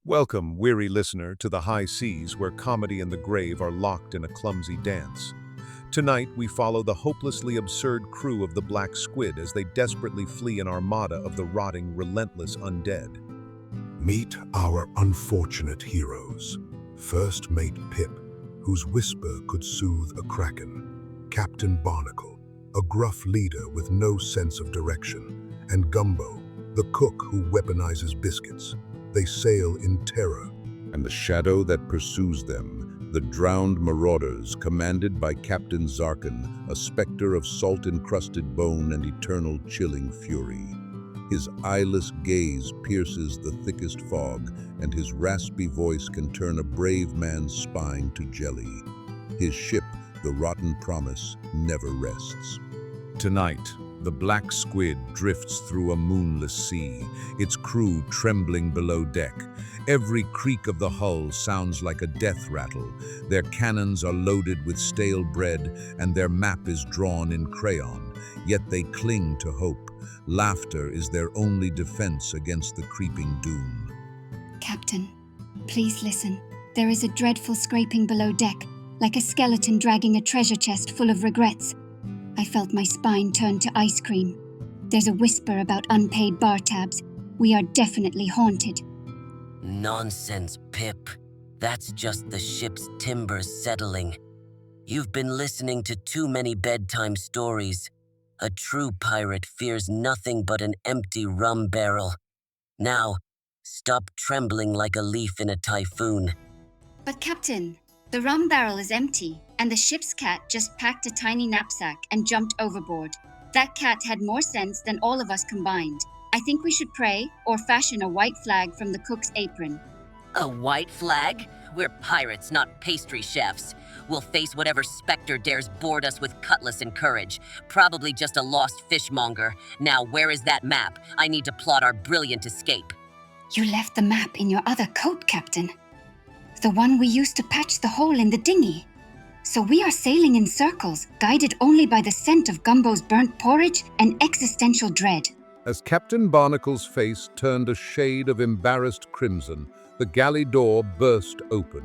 Welcome, weary listener, to the high seas where comedy and the grave are locked in a clumsy dance. Tonight, we follow the hopelessly absurd crew of the Black Squid as they desperately flee an armada of the rotting, relentless undead. Meet our unfortunate heroes. First mate Pip, whose whisper could soothe a kraken. Captain Barnacle, a gruff leader with no sense of direction. And Gumbo, the cook who weaponizes biscuits. They sail in terror. And the shadow that pursues them, the drowned marauders commanded by Captain Zarkin, a specter of salt-encrusted bone and eternal chilling fury. His eyeless gaze pierces the thickest fog, and his raspy voice can turn a brave man's spine to jelly. His ship, the Rotten Promise, never rests. Tonight, the Black Squid drifts through a moonless sea, its crew trembling below deck. Every creak of the hull sounds like a death rattle. Their cannons are loaded with stale bread, and their map is drawn in crayon. Yet they cling to hope. Laughter is their only defense against the creeping doom. Captain, please listen. There is a dreadful scraping below deck, like a skeleton dragging a treasure chest full of regrets. I felt my spine turn to ice cream. There's a whisper about unpaid bar tabs. We are definitely haunted. Nonsense, Pip. That's just the ship's timbers settling. You've been listening to too many bedtime stories. A true pirate fears nothing but an empty rum barrel. Now, stop trembling like a leaf in a typhoon. But Captain, the rum barrel is empty, and the ship's cat just packed a tiny knapsack and jumped overboard. That cat had more sense than all of us combined. I think we should pray or fashion a white flag from the cook's apron. A white flag? We're pirates, not pastry chefs. We'll face whatever specter dares board us with cutlass and courage. Probably just a lost fishmonger. Now, where is that map? I need to plot our brilliant escape. You left the map in your other coat, Captain. The one we used to patch the hole in the dinghy. So we are sailing in circles, guided only by the scent of Gumbo's burnt porridge and existential dread. As Captain Barnacle's face turned a shade of embarrassed crimson, the galley door burst open.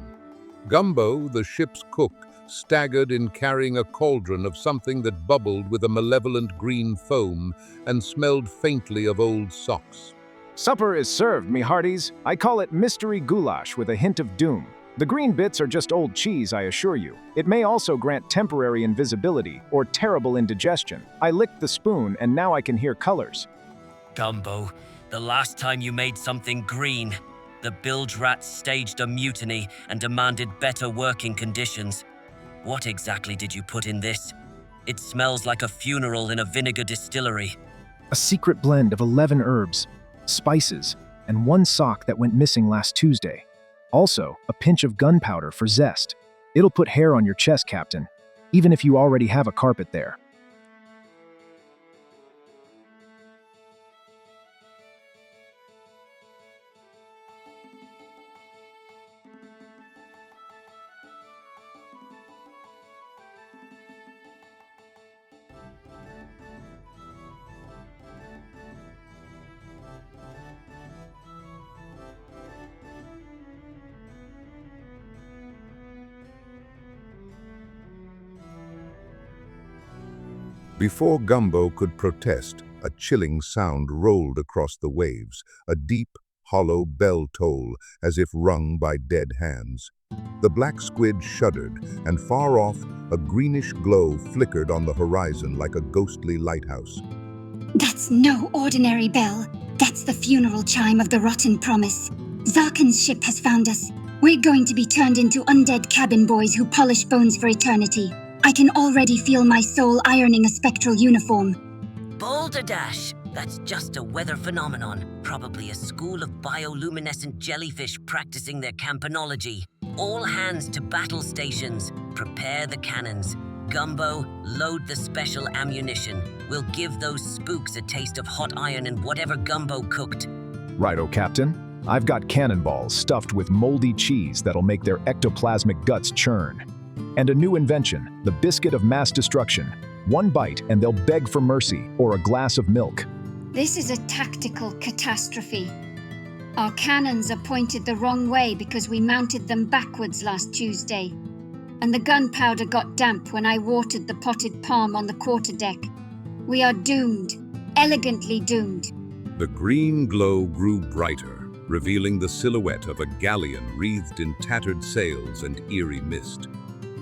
Gumbo, the ship's cook, staggered in carrying a cauldron of something that bubbled with a malevolent green foam and smelled faintly of old socks. Supper is served, me hearties. I call it mystery goulash with a hint of doom. The green bits are just old cheese, I assure you. It may also grant temporary invisibility or terrible indigestion. I licked the spoon and now I can hear colors. Gumbo, the last time you made something green, the bilge rats staged a mutiny and demanded better working conditions. What exactly did you put in this? It smells like a funeral in a vinegar distillery. A secret blend of 11 herbs, spices, and one sock that went missing last Tuesday. Also, a pinch of gunpowder for zest. It'll put hair on your chest, Captain, even if you already have a carpet there. Before Gumbo could protest, a chilling sound rolled across the waves, a deep, hollow bell toll as if rung by dead hands. The Black Squid shuddered, and far off, a greenish glow flickered on the horizon like a ghostly lighthouse. That's no ordinary bell. That's the funeral chime of the Rotten Promise. Zarkin's ship has found us. We're going to be turned into undead cabin boys who polish bones for eternity. I can already feel my soul ironing a spectral uniform. Balderdash! That's just a weather phenomenon. Probably a school of bioluminescent jellyfish practicing their campanology. All hands to battle stations. Prepare the cannons. Gumbo, load the special ammunition. We'll give those spooks a taste of hot iron and whatever Gumbo cooked. Righto, Captain. I've got cannonballs stuffed with moldy cheese that'll make their ectoplasmic guts churn. And a new invention, the biscuit of mass destruction. One bite and they'll beg for mercy or a glass of milk. This is a tactical catastrophe. Our cannons are pointed the wrong way because we mounted them backwards last Tuesday. And the gunpowder got damp when I watered the potted palm on the quarterdeck. We are doomed, elegantly doomed. The green glow grew brighter, revealing the silhouette of a galleon wreathed in tattered sails and eerie mist.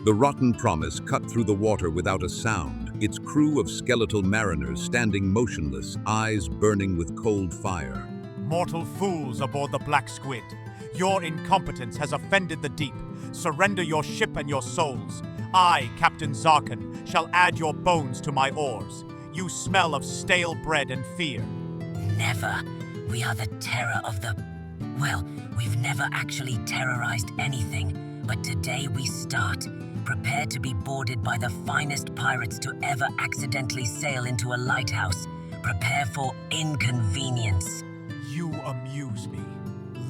The rotten promise cut through the water without a sound, its crew of skeletal mariners standing motionless, eyes burning with cold fire. Mortal fools aboard the Black Squid. Your incompetence has offended the deep. Surrender your ship and your souls. I, Captain Zarkan, shall add your bones to my oars. You smell of stale bread and fear. Never. We are the terror of the... Well, we've never actually terrorized anything, but today we start. Prepare to be boarded by the finest pirates to ever accidentally sail into a lighthouse. Prepare for inconvenience. You amuse me,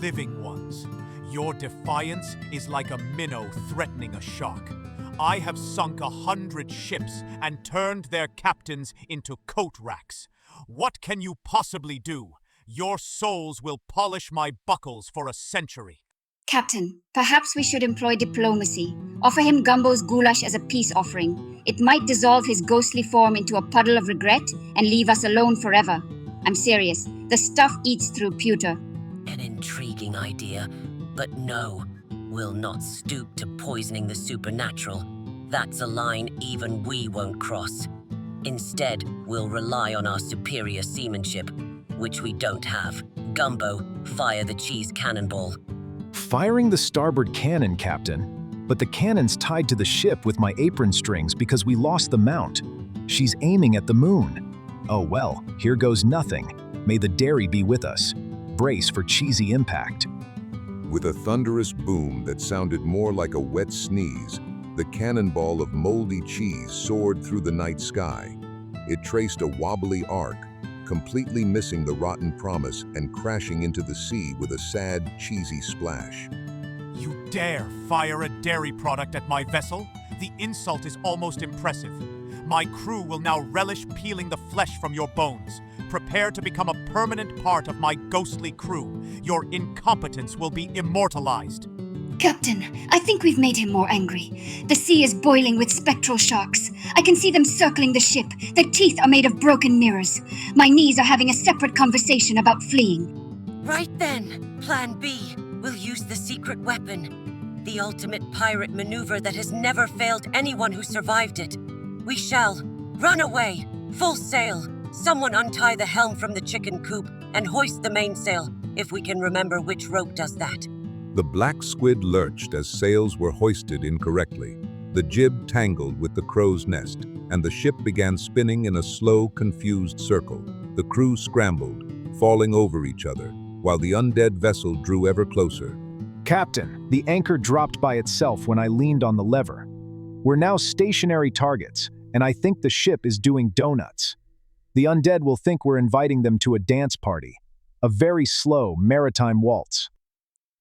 living ones. Your defiance is like a minnow threatening a shark. I have sunk 100 ships and turned their captains into coat racks. What can you possibly do? Your souls will polish my buckles for a century. Captain, perhaps we should employ diplomacy. Offer him Gumbo's goulash as a peace offering. It might dissolve his ghostly form into a puddle of regret and leave us alone forever. I'm serious. The stuff eats through pewter. An intriguing idea, but no, we'll not stoop to poisoning the supernatural. That's a line even we won't cross. Instead, we'll rely on our superior seamanship, which we don't have. Gumbo, fire the cheese cannonball. Firing the starboard cannon, Captain. But the cannon's tied to the ship with my apron strings because we lost the mount. She's aiming at the moon. Oh well, here goes nothing. May the dairy be with us. Brace for cheesy impact. With a thunderous boom that sounded more like a wet sneeze, the cannonball of moldy cheese soared through the night sky. It traced a wobbly arc, completely missing the rotten promise and crashing into the sea with a sad, cheesy splash. You dare fire a dairy product at my vessel? The insult is almost impressive. My crew will now relish peeling the flesh from your bones. Prepare to become a permanent part of my ghostly crew. Your incompetence will be immortalized. Captain, I think we've made him more angry. The sea is boiling with spectral sharks. I can see them circling the ship. Their teeth are made of broken mirrors. My knees are having a separate conversation about fleeing. Right then, Plan B. We'll use the secret weapon. The ultimate pirate maneuver that has never failed anyone who survived it. We shall run away, full sail. Someone untie the helm from the chicken coop and hoist the mainsail, if we can remember which rope does that. The Black Squid lurched as sails were hoisted incorrectly. The jib tangled with the crow's nest, and the ship began spinning in a slow, confused circle. The crew scrambled, falling over each other, while the undead vessel drew ever closer. Captain, the anchor dropped by itself when I leaned on the lever. We're now stationary targets, and I think the ship is doing donuts. The undead will think we're inviting them to a dance party, a very slow maritime waltz.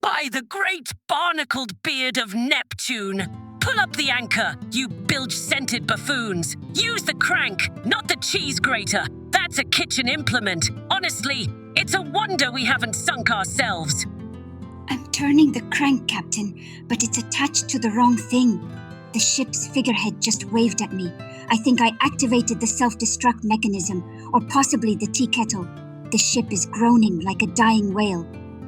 By the great barnacled beard of Neptune! Pull up the anchor, you bilge-scented buffoons! Use the crank, not the cheese grater! That's a kitchen implement! Honestly, it's a wonder we haven't sunk ourselves! I'm turning the crank, Captain, but it's attached to the wrong thing. The ship's figurehead just waved at me. I think I activated the self-destruct mechanism, or possibly the tea kettle. The ship is groaning like a dying whale.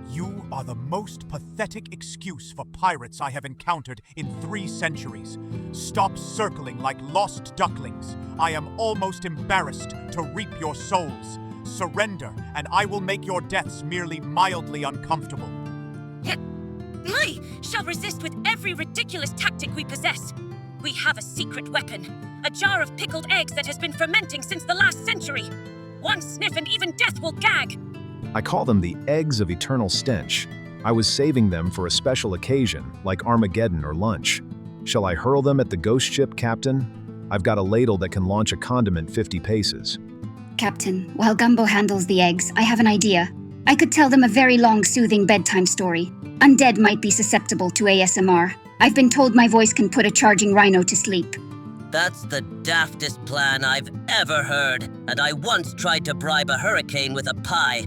You are the most pathetic excuse for pirates I have encountered in 3 centuries. Stop circling like lost ducklings. I am almost embarrassed to reap your souls. Surrender, and I will make your deaths merely mildly uncomfortable. I shall resist with every ridiculous tactic we possess. We have a secret weapon, a jar of pickled eggs that has been fermenting since the last century. One sniff and even death will gag. I call them the eggs of eternal stench. I was saving them for a special occasion, like Armageddon or lunch. Shall I hurl them at the ghost ship, Captain? I've got a ladle that can launch a condiment 50 paces. Captain, while Gumbo handles the eggs, I have an idea. I could tell them a very long, soothing bedtime story. Undead might be susceptible to ASMR. I've been told my voice can put a charging rhino to sleep. That's the daftest plan I've ever heard, and I once tried to bribe a hurricane with a pie.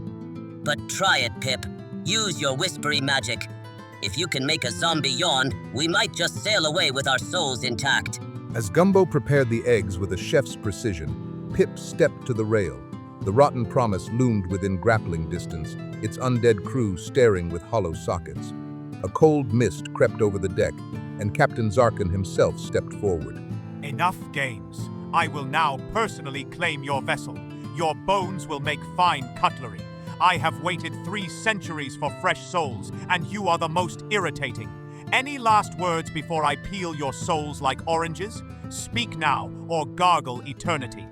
But try it, Pip. Use your whispery magic. If you can make a zombie yawn, we might just sail away with our souls intact. As Gumbo prepared the eggs with a chef's precision, Pip stepped to the rail. The rotten promise loomed within grappling distance, its undead crew staring with hollow sockets. A cold mist crept over the deck, and Captain Zarkin himself stepped forward. Enough games. I will now personally claim your vessel. Your bones will make fine cutlery. I have waited 3 centuries for fresh souls, and you are the most irritating. Any last words before I peel your souls like oranges? Speak now, or gargle eternity.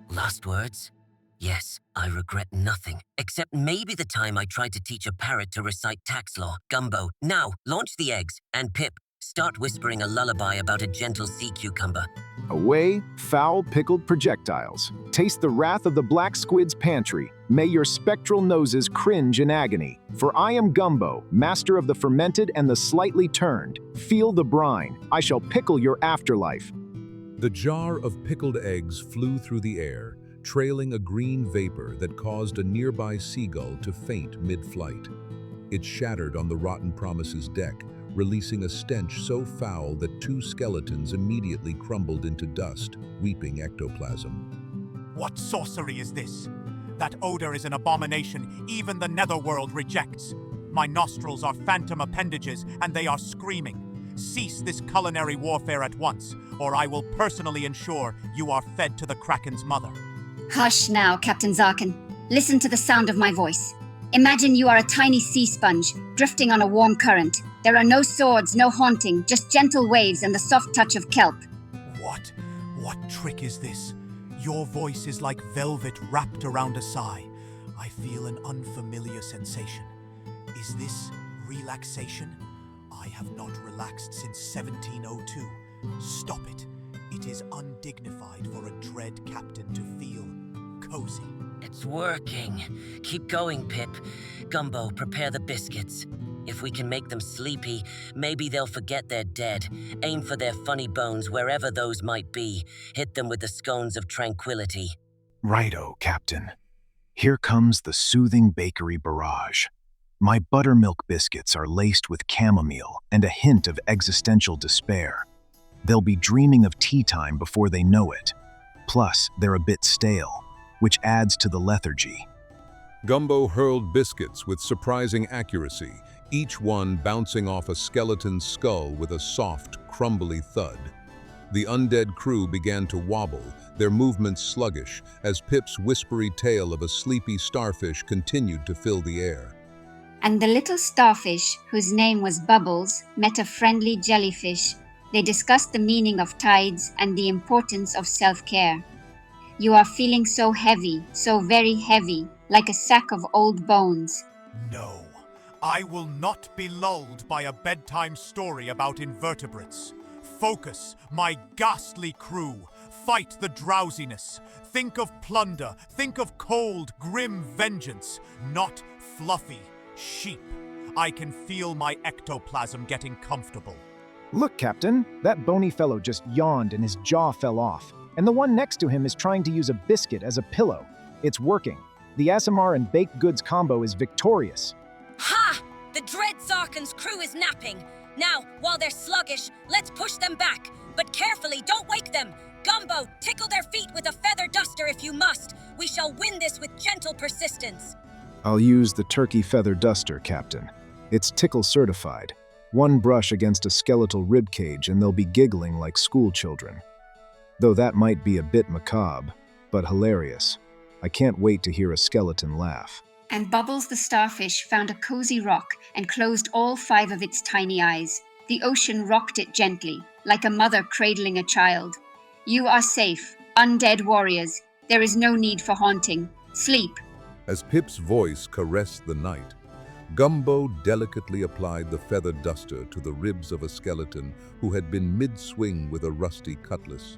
Last words? Yes, I regret nothing, except maybe the time I tried to teach a parrot to recite tax law. Gumbo, now, launch the eggs, and Pip, start whispering a lullaby about a gentle sea cucumber. Away, foul pickled projectiles. Taste the wrath of the black squid's pantry. May your spectral noses cringe in agony. For I am Gumbo, master of the fermented and the slightly turned. Feel the brine. I shall pickle your afterlife. The jar of pickled eggs flew through the air, trailing a green vapor that caused a nearby seagull to faint mid-flight. It shattered on the rotten promise's deck, releasing a stench so foul that 2 skeletons immediately crumbled into dust, weeping ectoplasm. What sorcery is this? That odor is an abomination even the netherworld rejects. My nostrils are phantom appendages, and they are screaming. Cease this culinary warfare at once, or I will personally ensure you are fed to the Kraken's mother. Hush now, Captain Zarkin. Listen to the sound of my voice. Imagine you are a tiny sea sponge, drifting on a warm current. There are no swords, no haunting, just gentle waves and the soft touch of kelp. What? What trick is this? Your voice is like velvet wrapped around a sigh. I feel an unfamiliar sensation. Is this relaxation? I have not relaxed since 1702. Stop it. It is undignified for a dread captain to feel cozy. It's working. Keep going, Pip. Gumbo, prepare the biscuits. If we can make them sleepy, maybe they'll forget they're dead. Aim for their funny bones wherever those might be. Hit them with the scones of tranquility. Righto, Captain. Here comes the soothing bakery barrage. My buttermilk biscuits are laced with chamomile and a hint of existential despair. They'll be dreaming of tea time before they know it. Plus, they're a bit stale, which adds to the lethargy. Gumbo hurled biscuits with surprising accuracy, each one bouncing off a skeleton's skull with a soft, crumbly thud. The undead crew began to wobble, their movements sluggish, as Pip's whispery tale of a sleepy starfish continued to fill the air. And the little starfish, whose name was Bubbles, met a friendly jellyfish. They discussed the meaning of tides and the importance of self-care. You are feeling so heavy, so very heavy, like a sack of old bones. No, I will not be lulled by a bedtime story about invertebrates. Focus, my ghastly crew. Fight the drowsiness. Think of plunder. Think of cold, grim vengeance, not fluffy sheep. I can feel my ectoplasm getting comfortable. Look, Captain, that bony fellow just yawned and his jaw fell off. And the one next to him is trying to use a biscuit as a pillow. It's working. The ASMR and baked goods combo is victorious. Ha! The dread Zarkin's crew is napping. Now, while they're sluggish, let's push them back. But carefully, don't wake them. Gumbo, tickle their feet with a feather duster if you must. We shall win this with gentle persistence. I'll use the turkey feather duster, Captain. It's tickle certified. One brush against a skeletal ribcage and they'll be giggling like school children. Though that might be a bit macabre, but hilarious. I can't wait to hear a skeleton laugh. And Bubbles the starfish found a cozy rock and closed all 5 of its tiny eyes. The ocean rocked it gently, like a mother cradling a child. You are safe, undead warriors. There is no need for haunting. Sleep. As Pip's voice caressed the night, Gumbo delicately applied the feather duster to the ribs of a skeleton who had been mid-swing with a rusty cutlass.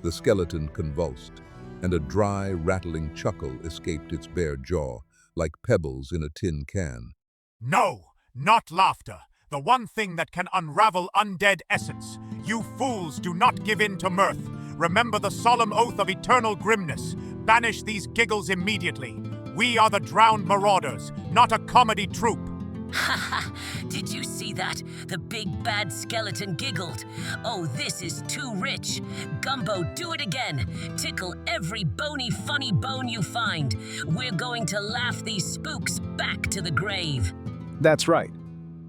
The skeleton convulsed, and a dry, rattling chuckle escaped its bare jaw, like pebbles in a tin can. No, not laughter. The one thing that can unravel undead essence. You fools do not give in to mirth. Remember the solemn oath of eternal grimness. Banish these giggles immediately. We are the drowned marauders, not a comedy troupe. Haha, did you see that? The big bad skeleton giggled. Oh, this is too rich. Gumbo, do it again. Tickle every bony, funny bone you find. We're going to laugh these spooks back to the grave. That's right.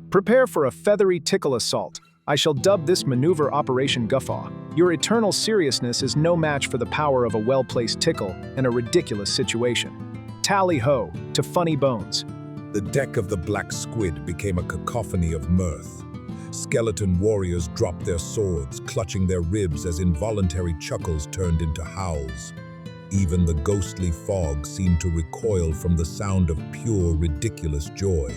Prepare for a feathery tickle assault. I shall dub this maneuver Operation Guffaw. Your eternal seriousness is no match for the power of a well-placed tickle in a ridiculous situation. Tally-ho to funny bones. The deck of the Black Squid became a cacophony of mirth. Skeleton warriors dropped their swords, clutching their ribs as involuntary chuckles turned into howls. Even the ghostly fog seemed to recoil from the sound of pure, ridiculous joy.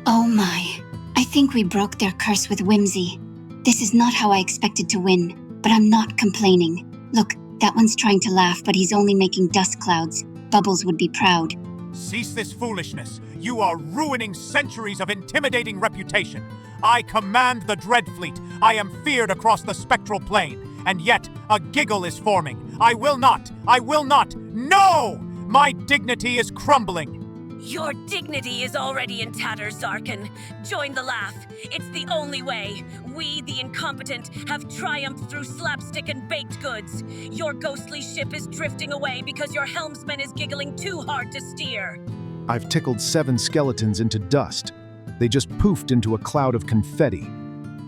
Oh my. I think we broke their curse with whimsy. This is not how I expected to win, but I'm not complaining. Look, that one's trying to laugh, but he's only making dust clouds. Bubbles would be proud. Cease this foolishness. You are ruining centuries of intimidating reputation. I command the Dread Fleet. I am feared across the spectral plane. And yet, a giggle is forming. I will not! No! My dignity is crumbling. Your dignity is already in tatters, Zarkin. Join the laugh. It's the only way. We, the incompetent, have triumphed through slapstick and baked goods. Your ghostly ship is drifting away because your helmsman is giggling too hard to steer. I've tickled 7 skeletons into dust. They just poofed into a cloud of confetti.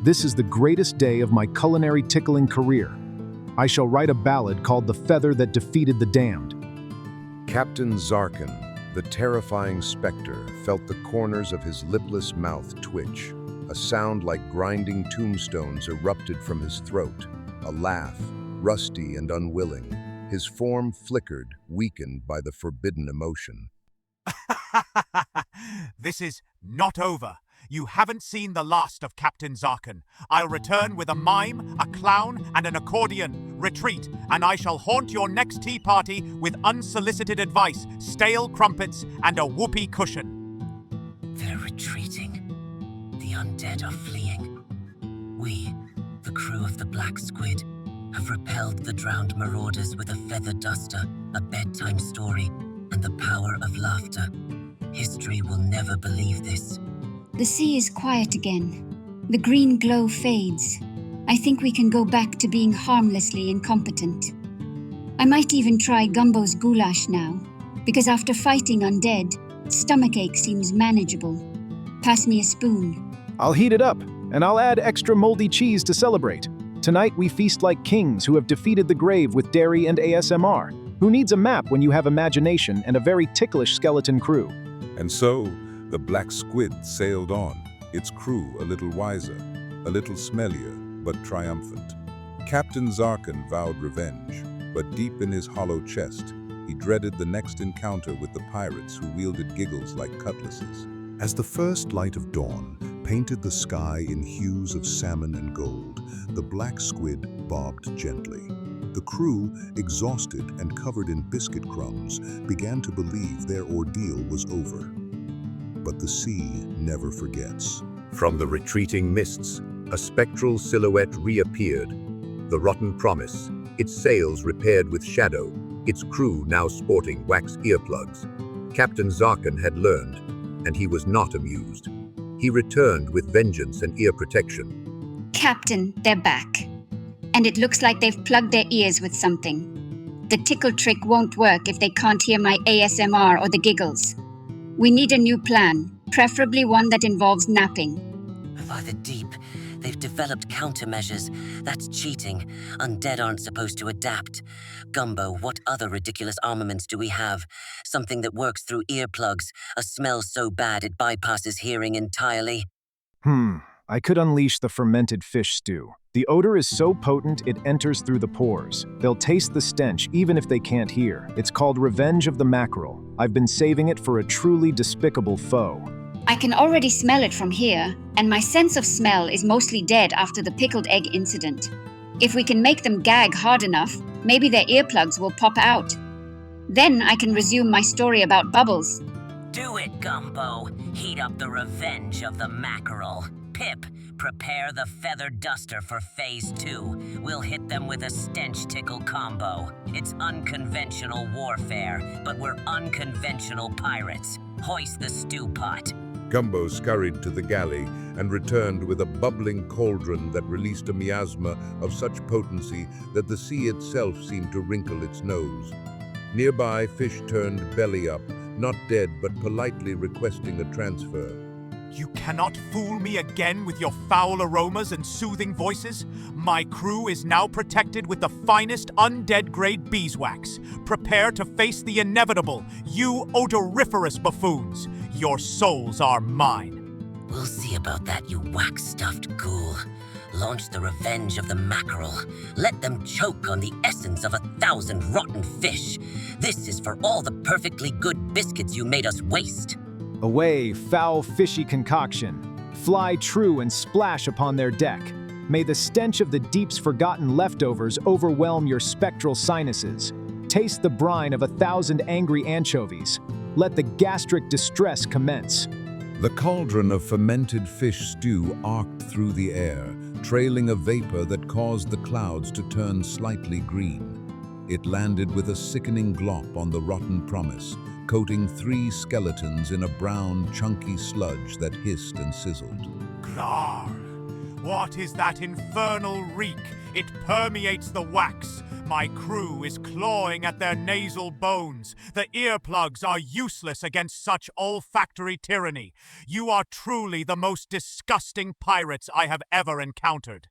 This is the greatest day of my culinary tickling career. I shall write a ballad called The Feather That Defeated the Damned. Captain Zarkin, the terrifying specter, felt the corners of his lipless mouth twitch. A sound like grinding tombstones erupted from his throat. A laugh, rusty and unwilling. His form flickered, weakened by the forbidden emotion. This is not over. You haven't seen the last of Captain Zarkin. I'll return with a mime, a clown, and an accordion. Retreat, and I shall haunt your next tea party with unsolicited advice, stale crumpets, and a whoopee cushion. They're retreating. The undead are fleeing. We, the crew of the Black Squid, have repelled the drowned marauders with a feather duster, a bedtime story, and the power of laughter. History will never believe this. The sea is quiet again. The green glow fades. I think we can go back to being harmlessly incompetent. I might even try Gumbo's goulash now, because after fighting undead, stomachache seems manageable. Pass me a spoon. I'll heat it up, and I'll add extra moldy cheese to celebrate. Tonight we feast like kings who have defeated the grave with dairy and ASMR. Who needs a map when you have imagination and a very ticklish skeleton crew? And so, the Black Squid sailed on, its crew a little wiser, a little smellier, but triumphant. Captain Zarkin vowed revenge, but deep in his hollow chest, he dreaded the next encounter with the pirates who wielded giggles like cutlasses. As the first light of dawn painted the sky in hues of salmon and gold, the Black Squid bobbed gently. The crew, exhausted and covered in biscuit crumbs, began to believe their ordeal was over. But the sea never forgets. From the retreating mists, a spectral silhouette reappeared. The Rotten Promise, its sails repaired with shadow, its crew now sporting wax earplugs. Captain Zarkin had learned, and he was not amused. He returned with vengeance and ear protection. Captain, they're back. And it looks like they've plugged their ears with something. The tickle trick won't work if they can't hear my ASMR or the giggles. We need a new plan, preferably one that involves napping. By the deep, they've developed countermeasures. That's cheating. Undead aren't supposed to adapt. Gumbo, what other ridiculous armaments do we have? Something that works through earplugs, a smell so bad it bypasses hearing entirely. I could unleash the fermented fish stew. The odor is so potent it enters through the pores. They'll taste the stench even if they can't hear. It's called Revenge of the Mackerel. I've been saving it for a truly despicable foe. I can already smell it from here, and my sense of smell is mostly dead after the pickled egg incident. If we can make them gag hard enough, maybe their earplugs will pop out. Then I can resume my story about Bubbles. Do it, Gumbo. Heat up the Revenge of the Mackerel. Pip, prepare the feather duster for Phase 2. We'll hit them with a stench tickle combo. It's unconventional warfare, but we're unconventional pirates. Hoist the stew pot. Gumbo scurried to the galley and returned with a bubbling cauldron that released a miasma of such potency that the sea itself seemed to wrinkle its nose. Nearby, fish turned belly up, not dead but politely requesting a transfer. You cannot fool me again with your foul aromas and soothing voices. My crew is now protected with the finest undead-grade beeswax. Prepare to face the inevitable, you odoriferous buffoons. Your souls are mine. We'll see about that, you wax-stuffed ghoul. Launch the revenge of the mackerel. Let them choke on the essence of 1,000 rotten fish. This is for all the perfectly good biscuits you made us waste. Away, foul fishy concoction. Fly true and splash upon their deck. May the stench of the deep's forgotten leftovers overwhelm your spectral sinuses. Taste the brine of 1,000 angry anchovies. Let the gastric distress commence. The cauldron of fermented fish stew arced through the air, trailing a vapor that caused the clouds to turn slightly green. It landed with a sickening glop on the rotten promise, coating 3 skeletons in a brown, chunky sludge that hissed and sizzled. Glar! What is that infernal reek? It permeates the wax. My crew is clawing at their nasal bones. The earplugs are useless against such olfactory tyranny. You are truly the most disgusting pirates I have ever encountered.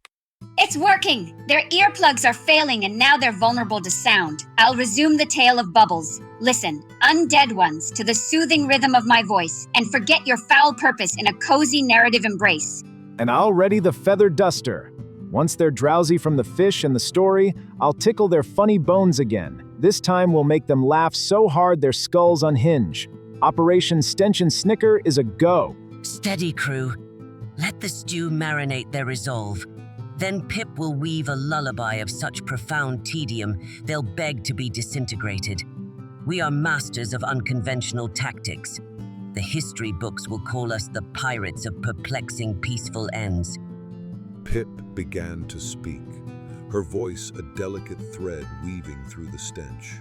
It's working! Their earplugs are failing and now they're vulnerable to sound. I'll resume the tale of Bubbles. Listen, undead ones, to the soothing rhythm of my voice, and forget your foul purpose in a cozy narrative embrace. And I'll ready the feather duster. Once they're drowsy from the fish and the story, I'll tickle their funny bones again. This time we'll make them laugh so hard their skulls unhinge. Operation Stench and Snicker is a go. Steady, crew. Let the stew marinate their resolve. Then Pip will weave a lullaby of such profound tedium, they'll beg to be disintegrated. We are masters of unconventional tactics. The history books will call us the pirates of perplexing peaceful ends. Pip began to speak, her voice a delicate thread weaving through the stench.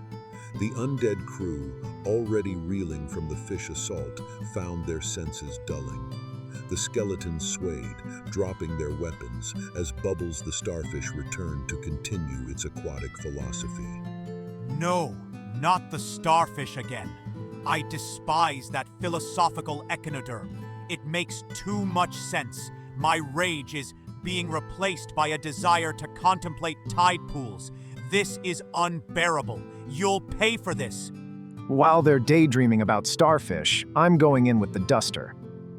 The undead crew, already reeling from the fish assault, found their senses dulling. The skeletons swayed, dropping their weapons as Bubbles the starfish returned to continue its aquatic philosophy. No, not the starfish again. I despise that philosophical echinoderm. It makes too much sense. My rage is being replaced by a desire to contemplate tide pools. This is unbearable. You'll pay for this. While they're daydreaming about starfish, I'm going in with the duster.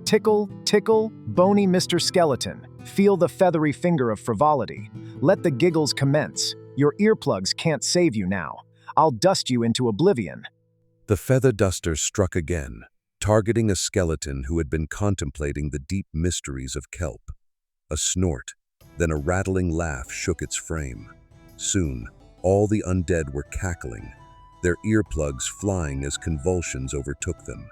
Tickle, tickle, bony Mr. Skeleton. Feel the feathery finger of frivolity. Let the giggles commence. Your earplugs can't save you now. I'll dust you into oblivion. The feather duster struck again, targeting a skeleton who had been contemplating the deep mysteries of kelp. A snort, then a rattling laugh shook its frame. Soon, all the undead were cackling, their earplugs flying as convulsions overtook them.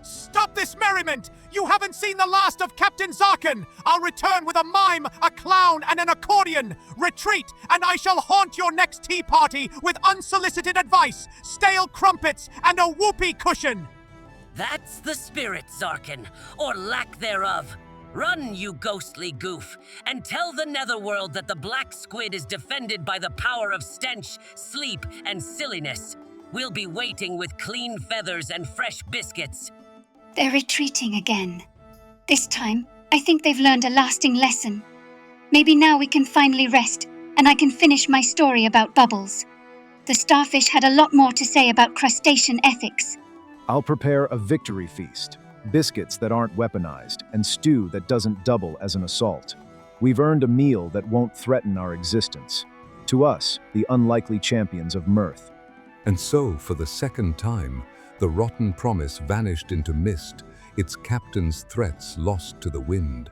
Stop this merriment! You haven't seen the last of Captain Zarkin! I'll return with a mime, a clown, and an accordion! Retreat, and I shall haunt your next tea party with unsolicited advice, stale crumpets, and a whoopee cushion! That's the spirit, Zarkin, or lack thereof. Run, you ghostly goof, and tell the netherworld that the black squid is defended by the power of stench, sleep, and silliness. We'll be waiting with clean feathers and fresh biscuits. They're retreating again. This time, I think they've learned a lasting lesson. Maybe now we can finally rest, and I can finish my story about Bubbles. The starfish had a lot more to say about crustacean ethics. I'll prepare a victory feast. Biscuits that aren't weaponized, and stew that doesn't double as an assault. We've earned a meal that won't threaten our existence. To us, the unlikely champions of mirth. And so, for the second time, the rotten promise vanished into mist, its captain's threats lost to the wind.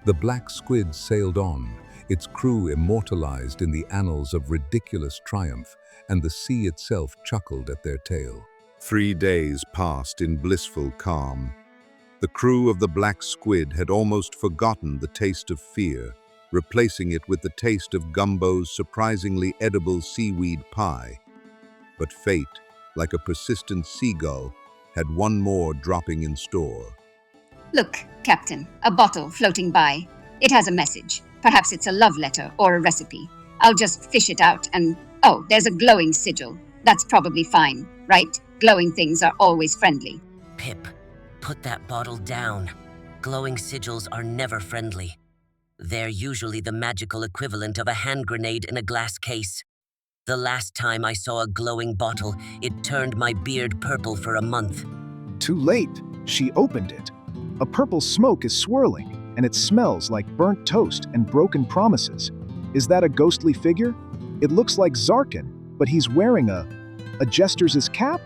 The black squid sailed on, its crew immortalized in the annals of ridiculous triumph, and the sea itself chuckled at their tale. 3 days passed in blissful calm. The crew of the black squid had almost forgotten the taste of fear. replacing it with the taste of Gumbo's surprisingly edible seaweed pie. But fate, like a persistent seagull, had one more dropping in store. Look, Captain, a bottle floating by. It has a message. Perhaps it's a love letter or a recipe. I'll just fish it out and... Oh, there's a glowing sigil. That's probably fine, right? Glowing things are always friendly. Pip, put that bottle down. Glowing sigils are never friendly. They're usually the magical equivalent of a hand grenade in a glass case. The last time I saw a glowing bottle, it turned my beard purple for a month. Too late. She opened it. A purple smoke is swirling, and it smells like burnt toast and broken promises. Is that a ghostly figure? It looks like Zarkin, but he's wearing a jester's cap?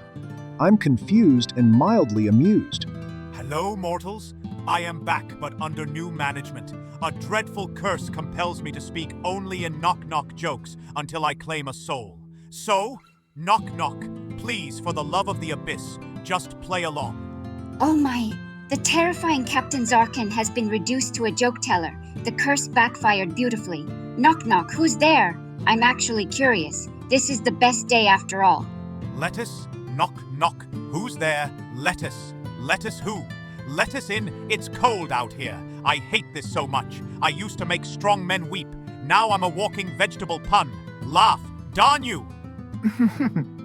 I'm confused and mildly amused. Hello, mortals. I am back, but under new management. A dreadful curse compels me to speak only in knock-knock jokes until I claim a soul. So, knock-knock. Please, for the love of the abyss, just play along. Oh my, the terrifying Captain Zarkin has been reduced to a joke teller. The curse backfired beautifully. Knock knock, who's there? I'm actually curious. This is the best day after all. Lettuce, knock knock. Who's there? Lettuce. Lettuce who? Let us in, it's cold out here. I hate this so much. I used to make strong men weep. Now I'm a walking vegetable pun. Laugh, darn you!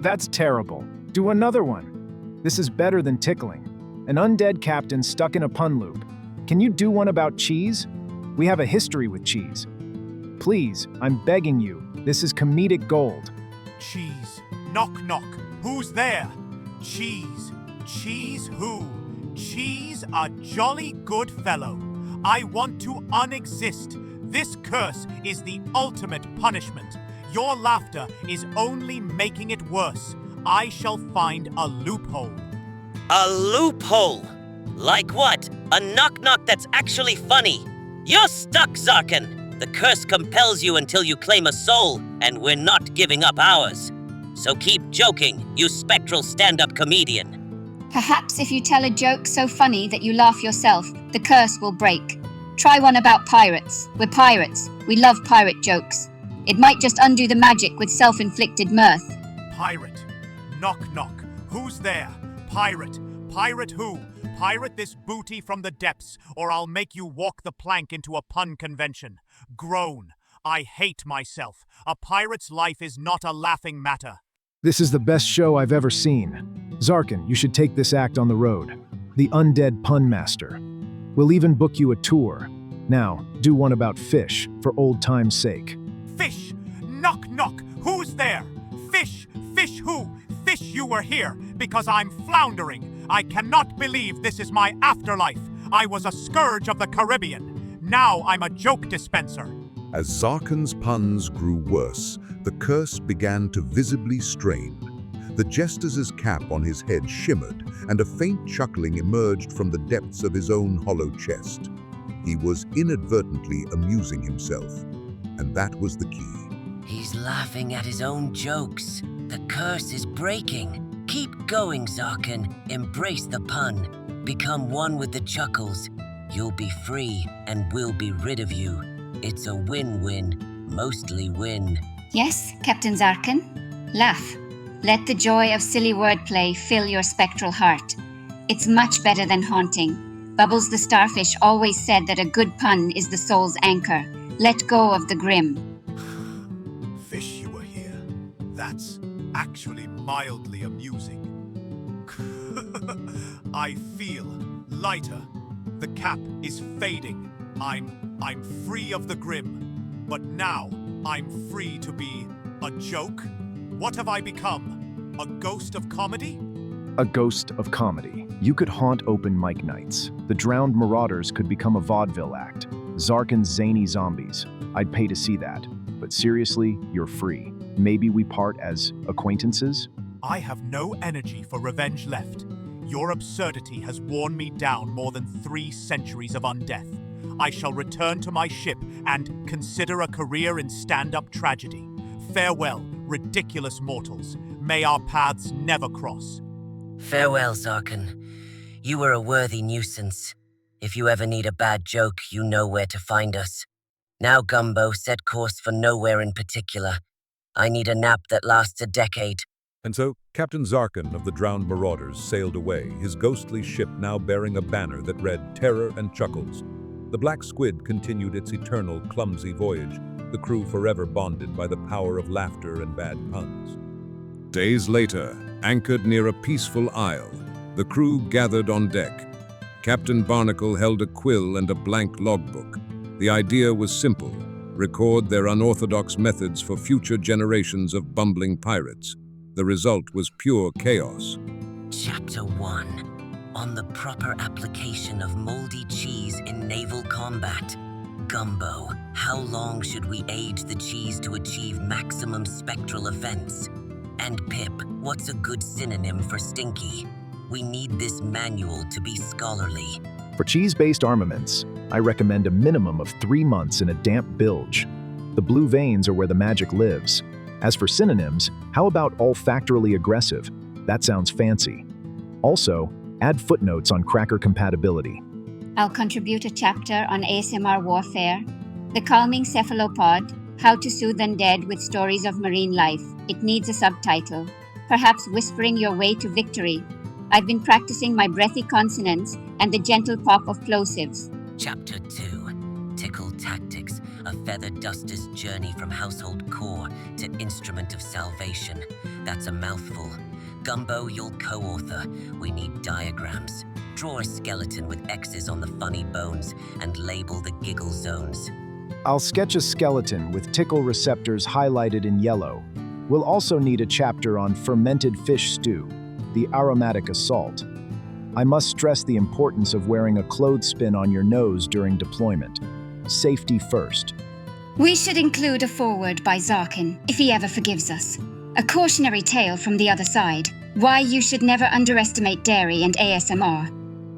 That's terrible. Do another one. This is better than tickling. An undead captain stuck in a pun loop. Can you do one about cheese? We have a history with cheese. Please, I'm begging you. This is comedic gold. Cheese, knock knock. Who's there? Cheese. Cheese who? Cheese, a jolly good fellow. I want to unexist. This curse is the ultimate punishment. Your laughter is only making it worse. I shall find a loophole. A loophole? Like what? A knock-knock that's actually funny? You're stuck, Zarkin. The curse compels you until you claim a soul, and we're not giving up ours. So keep joking, you spectral stand-up comedian. Perhaps if you tell a joke so funny that you laugh yourself, the curse will break. Try one about pirates. We're pirates. We love pirate jokes. It might just undo the magic with self-inflicted mirth. Pirate. Knock knock. Who's there? Pirate. Pirate who? Pirate this booty from the depths, or I'll make you walk the plank into a pun convention. Groan. I hate myself. A pirate's life is not a laughing matter. This is the best show I've ever seen. Zarkin, you should take this act on the road. The Undead Pun Master. We'll even book you a tour. Now, do one about fish, for old time's sake. Fish! Knock knock! Who's there? Fish! Fish who? Fish you were here, because I'm floundering. I cannot believe this is my afterlife. I was a scourge of the Caribbean. Now I'm a joke dispenser. As Zarkin's puns grew worse, the curse began to visibly strain. The jester's cap on his head shimmered, and a faint chuckling emerged from the depths of his own hollow chest. He was inadvertently amusing himself, and that was the key. He's laughing at his own jokes. The curse is breaking. Keep going, Zarkin. Embrace the pun. Become one with the chuckles. You'll be free, and we'll be rid of you. It's a win-win, mostly win. Yes, Captain Zarkin? Laugh. Let the joy of silly wordplay fill your spectral heart. It's much better than haunting. Bubbles the starfish always said that a good pun is the soul's anchor. Let go of the grim. Fish you were here. That's actually mildly amusing. I feel lighter. The cap is fading. I'm free of the grim. But now I'm free to be a joke? What have I become? A ghost of comedy? A ghost of comedy. You could haunt open mic nights. The drowned marauders could become a vaudeville act. Zarkin's zany zombies. I'd pay to see that. But seriously, you're free. Maybe we part as acquaintances? I have no energy for revenge left. Your absurdity has worn me down more than 3 centuries of undeath. I shall return to my ship and consider a career in stand-up tragedy. Farewell, ridiculous mortals. May our paths never cross. Farewell, Zarkin. You were a worthy nuisance. If you ever need a bad joke, you know where to find us. Now, Gumbo, set course for nowhere in particular. I need a nap that lasts a decade. And so, Captain Zarkin of the Drowned Marauders sailed away, his ghostly ship now bearing a banner that read Terror and Chuckles. The Black Squid continued its eternal, clumsy voyage, the crew forever bonded by the power of laughter and bad puns. Days later, anchored near a peaceful isle, the crew gathered on deck. Captain Barnacle held a quill and a blank logbook. The idea was simple: record their unorthodox methods for future generations of bumbling pirates. The result was pure chaos. Chapter 1. On the proper application of moldy cheese in naval combat. Gumbo, how long should we age the cheese to achieve maximum spectral offense? And Pip, what's a good synonym for stinky? We need this manual to be scholarly. For cheese-based armaments, I recommend a minimum of 3 months in a damp bilge. The blue veins are where the magic lives. As for synonyms, how about olfactorily aggressive? That sounds fancy. Also, add footnotes on cracker compatibility. I'll contribute a chapter on ASMR warfare, the calming cephalopod, how to soothe undead with stories of marine life. It needs a subtitle. Perhaps whispering your way to victory. I've been practicing my breathy consonants and the gentle pop of plosives. Chapter 2. Tickle Tactics, a feather duster's journey from household core to instrument of salvation. That's a mouthful. Gumbo, you'll co-author. We need diagrams. Draw a skeleton with X's on the funny bones and label the giggle zones. I'll sketch a skeleton with tickle receptors highlighted in yellow. We'll also need a chapter on fermented fish stew, the aromatic assault. I must stress the importance of wearing a clothespin on your nose during deployment. Safety first. We should include a foreword by Zarkin, if he ever forgives us. A cautionary tale from the other side. Why you should never underestimate dairy and ASMR.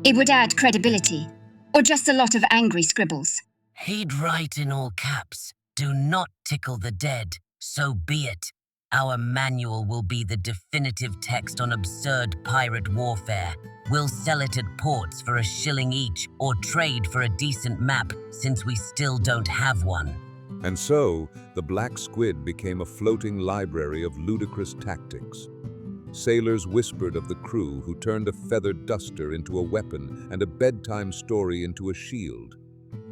It would add credibility. Or just a lot of angry scribbles. He'd write in all caps, "Do not tickle the dead, so be it." Our manual will be the definitive text on absurd pirate warfare. We'll sell it at ports for a shilling each, or trade for a decent map, since we still don't have one. And so, the Black Squid became a floating library of ludicrous tactics. Sailors whispered of the crew who turned a feathered duster into a weapon and a bedtime story into a shield.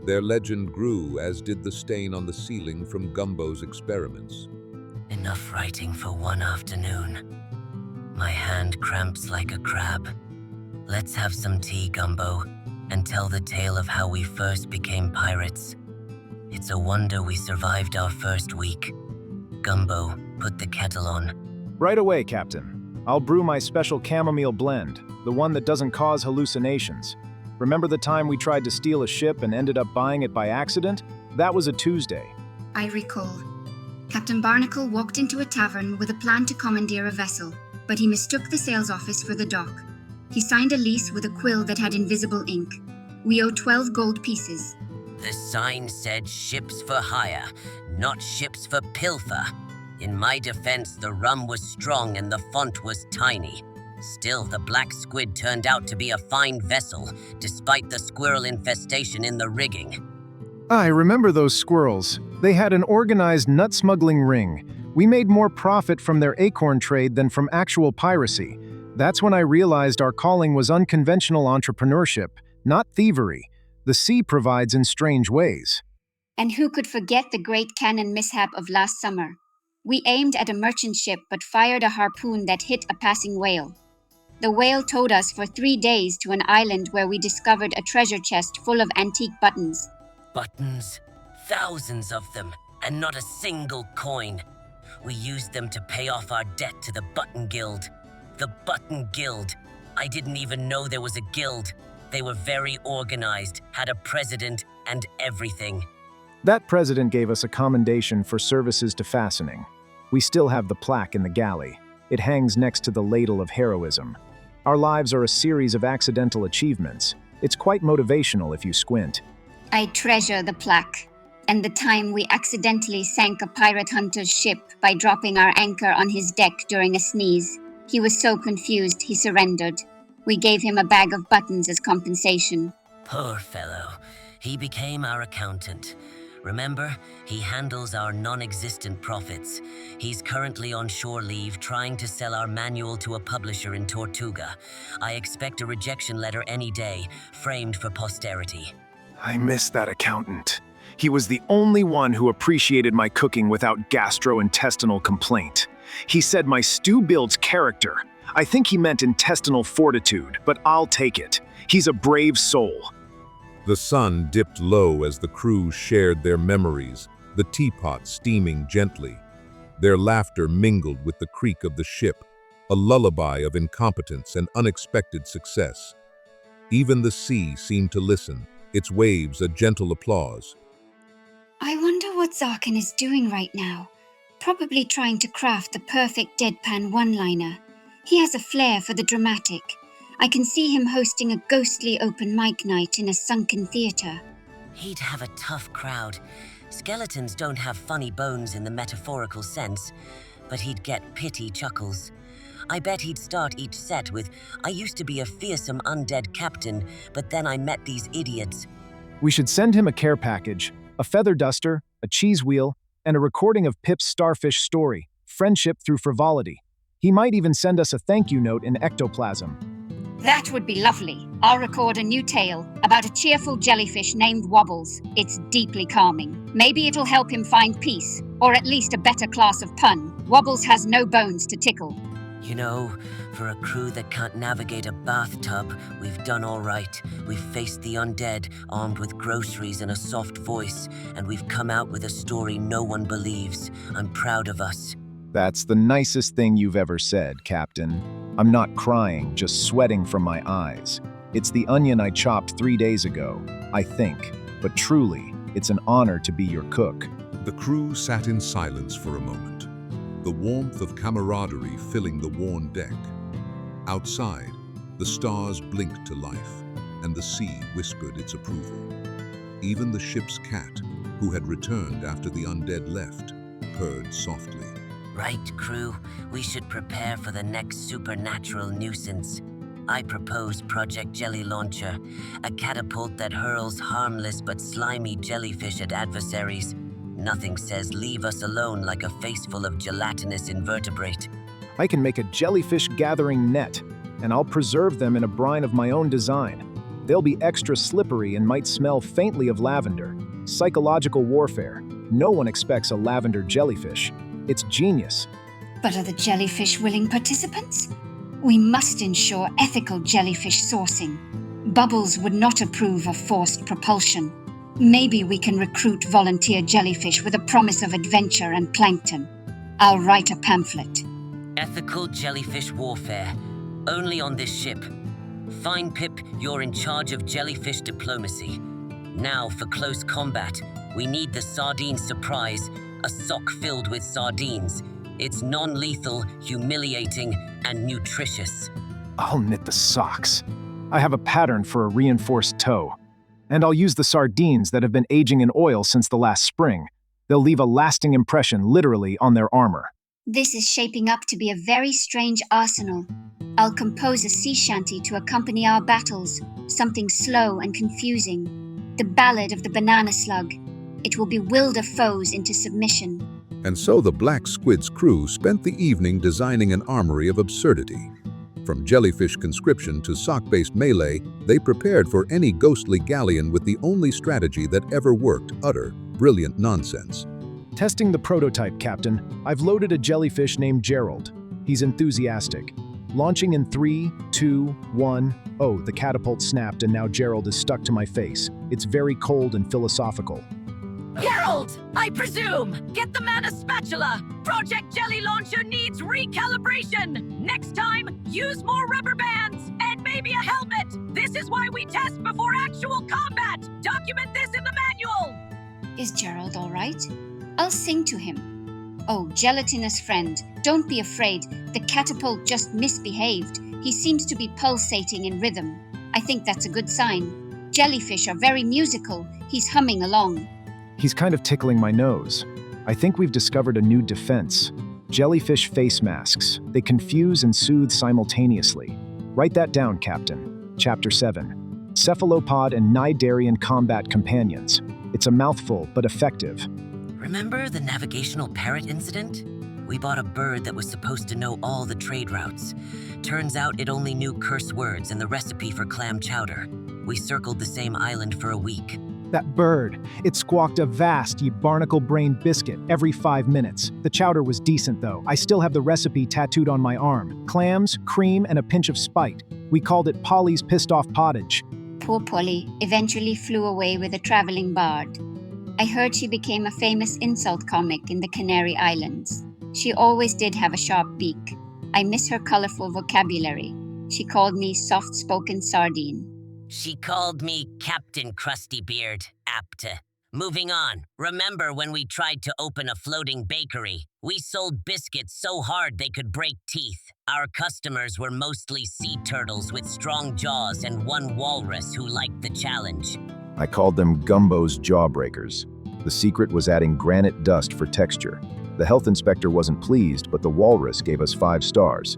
Their legend grew, as did the stain on the ceiling from Gumbo's experiments. Enough writing for one afternoon. My hand cramps like a crab. Let's have some tea, Gumbo, and tell the tale of how we first became pirates. It's a wonder we survived our first week. Gumbo, put the kettle on. Right away, Captain. I'll brew my special chamomile blend, the one that doesn't cause hallucinations. Remember the time we tried to steal a ship and ended up buying it by accident? That was a Tuesday. I recall. Captain Barnacle walked into a tavern with a plan to commandeer a vessel, but he mistook the sales office for the dock. He signed a lease with a quill that had invisible ink. We owe 12 gold pieces. The sign said ships for hire, not ships for pilfer. In my defense, the rum was strong and the font was tiny. Still, the Black Squid turned out to be a fine vessel, despite the squirrel infestation in the rigging. I remember those squirrels. They had an organized nut smuggling ring. We made more profit from their acorn trade than from actual piracy. That's when I realized our calling was unconventional entrepreneurship, not thievery. The sea provides in strange ways. And who could forget the great cannon mishap of last summer? We aimed at a merchant ship but fired a harpoon that hit a passing whale. The whale towed us for 3 days to an island where we discovered a treasure chest full of antique buttons. Buttons? Thousands of them, and not a single coin. We used them to pay off our debt to the Button Guild. The Button Guild. I didn't even know there was a guild. They were very organized, had a president, and everything. That president gave us a commendation for services to fastening. We still have the plaque in the galley. It hangs next to the ladle of heroism. Our lives are a series of accidental achievements. It's quite motivational if you squint. I treasure the plaque, and the time we accidentally sank a pirate hunter's ship by dropping our anchor on his deck during a sneeze. He was so confused he surrendered. We gave him a bag of buttons as compensation. Poor fellow. He became our accountant. Remember, he handles our non-existent profits. He's currently on shore leave trying to sell our manual to a publisher in Tortuga. I expect a rejection letter any day, framed for posterity. I miss that accountant. He was the only one who appreciated my cooking without gastrointestinal complaint. He said my stew builds character. I think he meant intestinal fortitude, but I'll take it. He's a brave soul. The sun dipped low as the crew shared their memories, the teapot steaming gently. Their laughter mingled with the creak of the ship, a lullaby of incompetence and unexpected success. Even the sea seemed to listen, its waves a gentle applause. I wonder what Zarkin is doing right now. Probably trying to craft the perfect deadpan one-liner. He has a flair for the dramatic. I can see him hosting a ghostly open mic night in a sunken theater. He'd have a tough crowd. Skeletons don't have funny bones in the metaphorical sense, but he'd get pity chuckles. I bet he'd start each set with, "I used to be a fearsome undead captain, but then I met these idiots." We should send him a care package, a feather duster, a cheese wheel, and a recording of Pip's starfish story, Friendship Through Frivolity. He might even send us a thank you note in ectoplasm. That would be lovely. I'll record a new tale about a cheerful jellyfish named Wobbles. It's deeply calming. Maybe it'll help him find peace, or at least a better class of pun. Wobbles has no bones to tickle. You know, for a crew that can't navigate a bathtub, we've done all right. We've faced the undead, armed with groceries and a soft voice, and we've come out with a story no one believes. I'm proud of us. That's the nicest thing you've ever said, Captain. I'm not crying, just sweating from my eyes. It's the onion I chopped 3 days ago, I think. But truly, it's an honor to be your cook. The crew sat in silence for a moment, the warmth of camaraderie filling the worn deck. Outside, the stars blinked to life, and the sea whispered its approval. Even the ship's cat, who had returned after the undead left, purred softly. Right, crew, we should prepare for the next supernatural nuisance. I propose Project Jelly Launcher, a catapult that hurls harmless but slimy jellyfish at adversaries. Nothing says leave us alone like a face full of gelatinous invertebrate. I can make a jellyfish gathering net, and I'll preserve them in a brine of my own design. They'll be extra slippery and might smell faintly of lavender. Psychological warfare. No one expects a lavender jellyfish. It's genius. But are the jellyfish willing participants? We must ensure ethical jellyfish sourcing. Bubbles would not approve of forced propulsion. Maybe we can recruit volunteer jellyfish with a promise of adventure and plankton. I'll write a pamphlet. Ethical jellyfish warfare. Only on this ship. Fine, Pip, you're in charge of jellyfish diplomacy. Now for close combat, we need the sardine surprise, a sock filled with sardines. It's non-lethal, humiliating, and nutritious. I'll knit the socks. I have a pattern for a reinforced toe. And I'll use the sardines that have been aging in oil since the last spring. They'll leave a lasting impression literally on their armor. This is shaping up to be a very strange arsenal. I'll compose a sea shanty to accompany our battles, something slow and confusing. The ballad of the banana slug. It will bewilder foes into submission. And so the Black Squid's crew spent the evening designing an armory of absurdity. From jellyfish conscription to sock-based melee, they prepared for any ghostly galleon with the only strategy that ever worked: utter, brilliant nonsense. Testing the prototype, Captain. I've loaded a jellyfish named Gerald. He's enthusiastic. Launching in 3, 2, 1. Oh, the catapult snapped and now Gerald is stuck to my face. It's very cold and philosophical. Gerald, I presume! Get the man a spatula! Project Jelly Launcher needs recalibration! Next time, use more rubber bands! And maybe a helmet! This is why we test before actual combat! Document this in the manual! Is Gerald all right? I'll sing to him. Oh, gelatinous friend, don't be afraid. The catapult just misbehaved. He seems to be pulsating in rhythm. I think that's a good sign. Jellyfish are very musical. He's humming along. He's kind of tickling my nose. I think we've discovered a new defense. Jellyfish face masks. They confuse and soothe simultaneously. Write that down, Captain. Chapter 7. Cephalopod and Cnidarian combat companions. It's It's a mouthful, but effective. Remember the navigational parrot incident? We bought a bird that was supposed to know all the trade routes. Turns out it only knew curse words and the recipe for clam chowder. We circled the same island for a week. That bird, it squawked a vast, barnacle-brained biscuit every 5 minutes. The chowder was decent, though. I still have the recipe tattooed on my arm. Clams, cream, and a pinch of spite. We called it Polly's pissed-off pottage. Poor Polly eventually flew away with a traveling bard. I heard she became a famous insult comic in the Canary Islands. She always did have a sharp beak. I miss her colorful vocabulary. She called me soft-spoken sardine. She called me Captain Krusty Beard, apt. Moving on, remember when we tried to open a floating bakery? We sold biscuits so hard they could break teeth. Our customers were mostly sea turtles with strong jaws and one walrus who liked the challenge. I called them Gumbo's Jawbreakers. The secret was adding granite dust for texture. The health inspector wasn't pleased, but the walrus gave us 5 stars.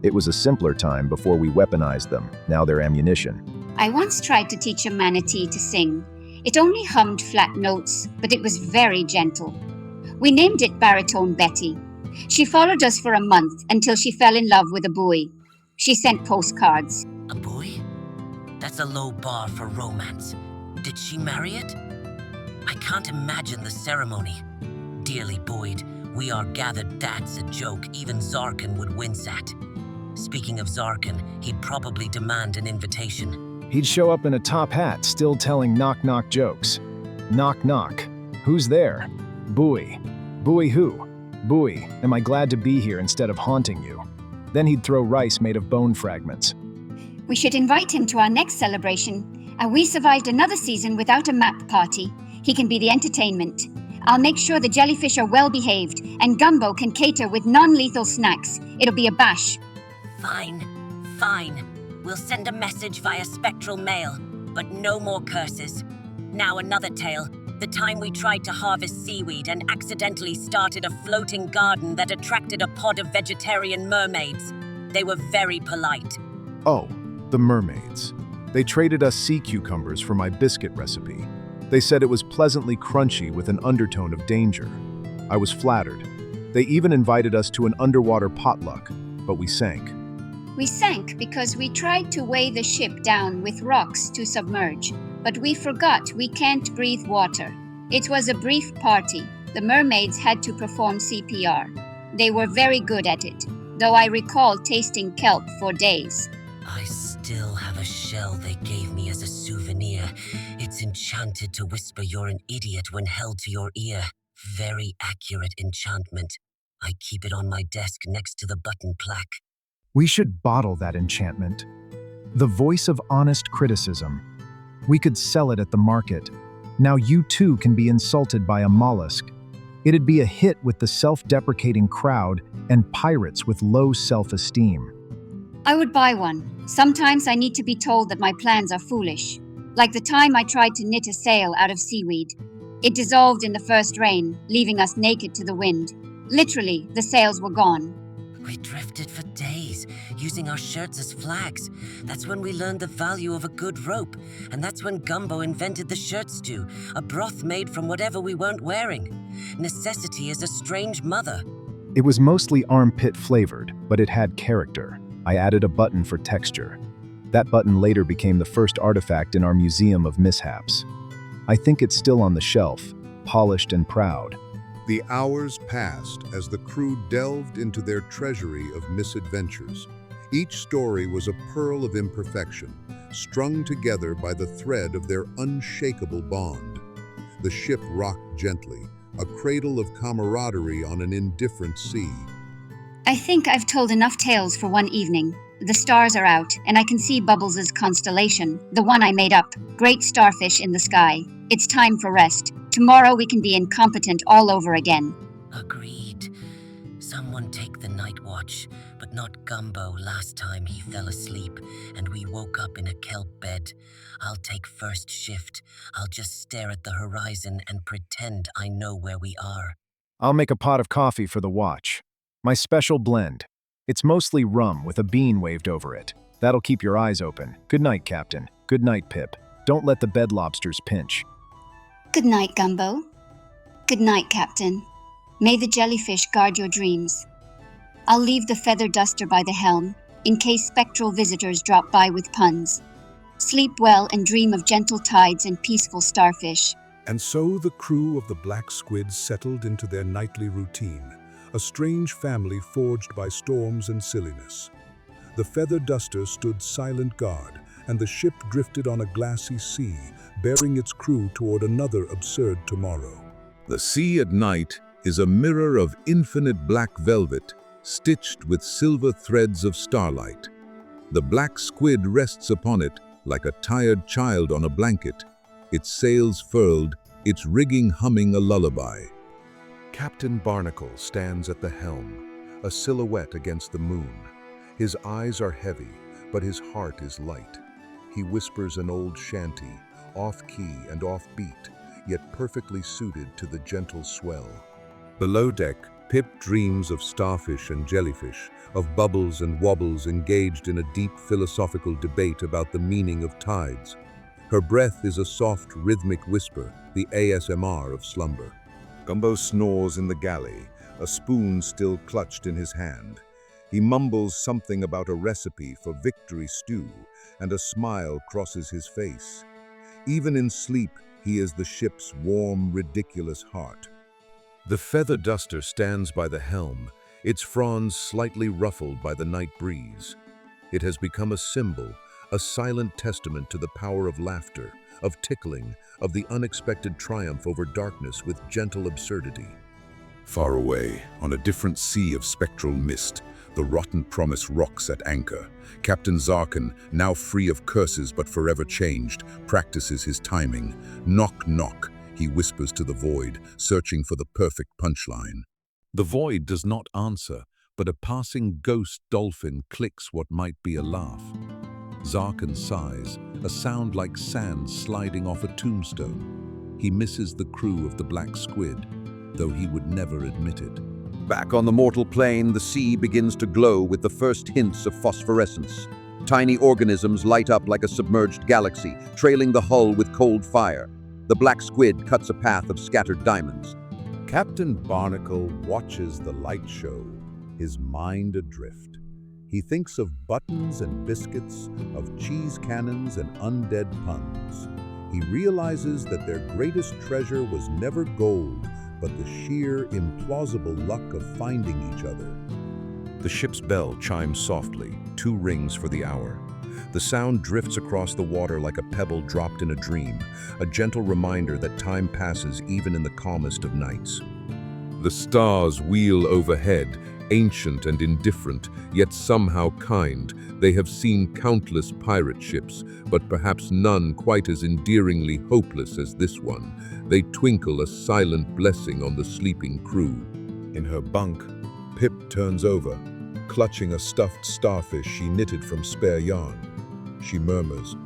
It was a simpler time before we weaponized them. Now they're ammunition. I once tried to teach a manatee to sing. It only hummed flat notes, but it was very gentle. We named it Baritone Betty. She followed us for a month until she fell in love with a buoy. She sent postcards. A buoy? That's a low bar for romance. Did she marry it? I can't imagine the ceremony. Dearly buoyed, we are gathered, that's a joke even Zarkan would wince at. Speaking of Zarkan, he'd probably demand an invitation. He'd show up in a top hat, still telling knock-knock jokes. Knock-knock. Who's there? Buoy. Buoy who? Buoy, am I glad to be here instead of haunting you? Then he'd throw rice made of bone fragments. We should invite him to our next celebration. We survived another season without a map party. He can be the entertainment. I'll make sure the jellyfish are well behaved, and Gumbo can cater with non-lethal snacks. It'll be a bash. Fine. We'll send a message via spectral mail, but no more curses. Now another tale. The time we tried to harvest seaweed and accidentally started a floating garden that attracted a pod of vegetarian mermaids. They were very polite. Oh, the mermaids. They traded us sea cucumbers for my biscuit recipe. They said it was pleasantly crunchy with an undertone of danger. I was flattered. They even invited us to an underwater potluck, but we sank. We sank because we tried to weigh the ship down with rocks to submerge, but we forgot we can't breathe water. It was a brief party. The mermaids had to perform CPR. They were very good at it, though I recall tasting kelp for days. I still have a shell they gave me as a souvenir. It's enchanted to whisper you're an idiot when held to your ear. Very accurate enchantment. I keep it on my desk next to the button plaque. We should bottle that enchantment. The voice of honest criticism. We could sell it at the market. Now you too can be insulted by a mollusk. It'd be a hit with the self-deprecating crowd and pirates with low self-esteem. I would buy one. Sometimes I need to be told that my plans are foolish. Like the time I tried to knit a sail out of seaweed. It dissolved in the first rain, leaving us naked to the wind. Literally, the sails were gone. We drifted for days, using our shirts as flags. That's when we learned the value of a good rope. And that's when Gumbo invented the shirt stew, a broth made from whatever we weren't wearing. Necessity is a strange mother. It was mostly armpit flavored, but it had character. I added a button for texture. That button later became the first artifact in our Museum of Mishaps. I think it's still on the shelf, polished and proud. The hours passed as the crew delved into their treasury of misadventures. Each story was a pearl of imperfection, strung together by the thread of their unshakable bond. The ship rocked gently, a cradle of camaraderie on an indifferent sea. I think I've told enough tales for one evening. The stars are out, and I can see Bubbles' constellation, the one I made up. Great starfish in the sky. It's time for rest. Tomorrow we can be incompetent all over again. Agreed. Someone take the night watch, but not Gumbo last time he fell asleep and we woke up in a kelp bed. I'll take first shift. I'll just stare at the horizon and pretend I know where we are. I'll make a pot of coffee for the watch. My special blend. It's mostly rum with a bean waved over it. That'll keep your eyes open. Good night, Captain. Good night, Pip. Don't let the bed lobsters pinch. Good night, Gumbo. Good night, Captain. May the jellyfish guard your dreams. I'll leave the feather duster by the helm, in case spectral visitors drop by with puns. Sleep well and dream of gentle tides and peaceful starfish. And so the crew of the Black Squid settled into their nightly routine, a strange family forged by storms and silliness. The feather duster stood silent guard, and the ship drifted on a glassy sea, bearing its crew toward another absurd tomorrow. The sea at night is a mirror of infinite black velvet, stitched with silver threads of starlight. The black squid rests upon it like a tired child on a blanket, its sails furled, its rigging humming a lullaby. Captain Barnacle stands at the helm, a silhouette against the moon. His eyes are heavy, but his heart is light. He whispers an old shanty, off-key and off-beat, yet perfectly suited to the gentle swell. Below deck, Pip dreams of starfish and jellyfish, of bubbles and wobbles engaged in a deep philosophical debate about the meaning of tides. Her breath is a soft, rhythmic whisper, the ASMR of slumber. Gumbo snores in the galley, a spoon still clutched in his hand. He mumbles something about a recipe for victory stew, and a smile crosses his face. Even in sleep, he is the ship's warm, ridiculous heart. The feather duster stands by the helm, its fronds slightly ruffled by the night breeze. It has become a symbol, a silent testament to the power of laughter, of tickling, of the unexpected triumph over darkness with gentle absurdity. Far away, on a different sea of spectral mist, the rotten promise rocks at anchor. Captain Zarkin, now free of curses but forever changed, practices his timing. Knock, knock, he whispers to the void, searching for the perfect punchline. The void does not answer, but a passing ghost dolphin clicks what might be a laugh. Zarkin sighs, a sound like sand sliding off a tombstone. He misses the crew of the Black Squid, though he would never admit it. Back on the mortal plane, the sea begins to glow with the first hints of phosphorescence. Tiny organisms light up like a submerged galaxy, trailing the hull with cold fire. The Black Squid cuts a path of scattered diamonds. Captain Barnacle watches the light show, his mind adrift. He thinks of buttons and biscuits, of cheese cannons and undead puns. He realizes that their greatest treasure was never gold, but the sheer, implausible luck of finding each other. The ship's bell chimes softly, 2 rings for the hour. The sound drifts across the water like a pebble dropped in a dream, a gentle reminder that time passes even in the calmest of nights. The stars wheel overhead, ancient and indifferent, yet somehow kind. They have seen countless pirate ships, but perhaps none quite as endearingly hopeless as this one. They twinkle a silent blessing on the sleeping crew. In her bunk, Pip turns over, clutching a stuffed starfish she knitted from spare yarn. She murmurs,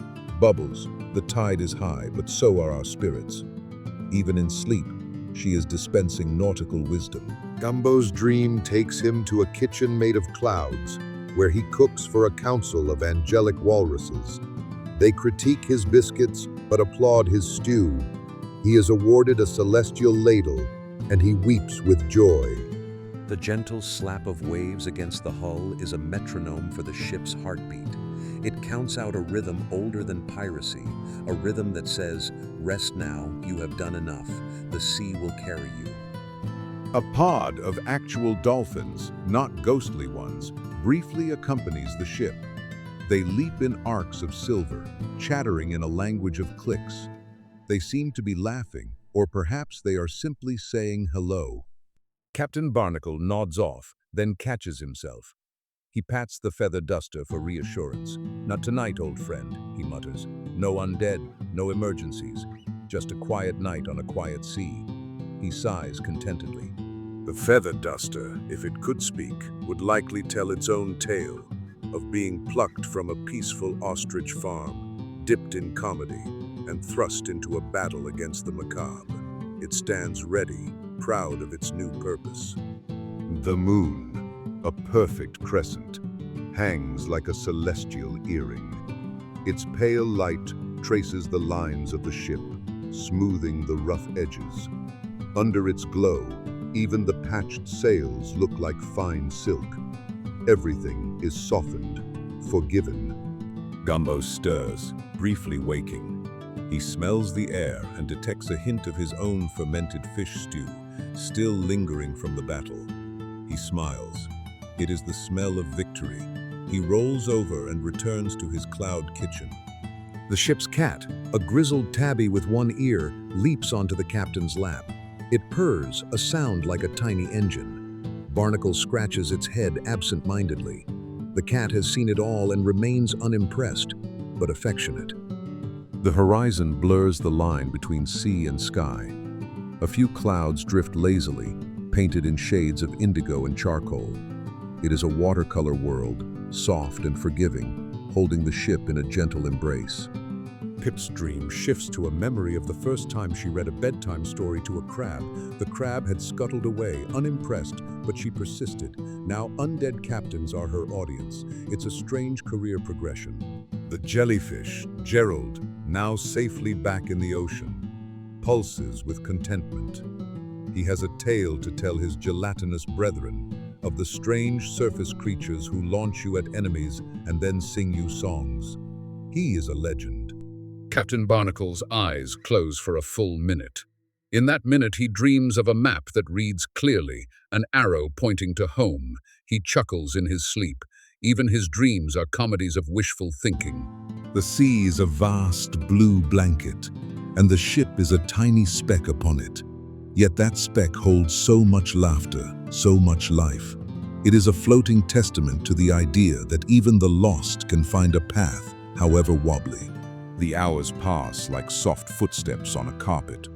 "Bubbles, the tide is high, but so are our spirits." Even in sleep, she is dispensing nautical wisdom. Gumbo's dream takes him to a kitchen made of clouds, where he cooks for a council of angelic walruses. They critique his biscuits, but applaud his stew. He is awarded a celestial ladle, and he weeps with joy. The gentle slap of waves against the hull is a metronome for the ship's heartbeat. It counts out a rhythm older than piracy, a rhythm that says, "Rest now, you have done enough. The sea will carry you." A pod of actual dolphins, not ghostly ones, briefly accompanies the ship. They leap in arcs of silver, chattering in a language of clicks. They seem to be laughing, or perhaps they are simply saying hello. Captain Barnacle nods off, then catches himself. He pats the feather duster for reassurance. "Not tonight, old friend," he mutters. "No undead, no emergencies. Just a quiet night on a quiet sea." He sighs contentedly. The feather duster, if it could speak, would likely tell its own tale of being plucked from a peaceful ostrich farm, dipped in comedy, and thrust into a battle against the macabre. It stands ready, proud of its new purpose. The moon, a perfect crescent, hangs like a celestial earring. Its pale light traces the lines of the ship, smoothing the rough edges. Under its glow, even the patched sails look like fine silk. Everything is softened, forgiven. Gumbo stirs, briefly waking. He smells the air and detects a hint of his own fermented fish stew, still lingering from the battle. He smiles. It is the smell of victory. He rolls over and returns to his cloud kitchen. The ship's cat, a grizzled tabby with one ear, leaps onto the captain's lap. It purrs, a sound like a tiny engine. Barnacle scratches its head absent-mindedly. The cat has seen it all and remains unimpressed, but affectionate. The horizon blurs the line between sea and sky. A few clouds drift lazily, painted in shades of indigo and charcoal. It is a watercolor world, soft and forgiving, holding the ship in a gentle embrace. Pip's dream shifts to a memory of the first time she read a bedtime story to a crab. The crab had scuttled away, unimpressed, but she persisted. Now undead captains are her audience. It's a strange career progression. The jellyfish, Gerald, now safely back in the ocean, pulses with contentment. He has a tale to tell his gelatinous brethren of the strange surface creatures who launch you at enemies and then sing you songs. He is a legend. Captain Barnacle's eyes close for a full minute. In that minute, he dreams of a map that reads clearly, an arrow pointing to home. He chuckles in his sleep. Even his dreams are comedies of wishful thinking. The sea is a vast blue blanket, and the ship is a tiny speck upon it. Yet that speck holds so much laughter, so much life. It is a floating testament to the idea that even the lost can find a path, however wobbly. The hours pass like soft footsteps on a carpet.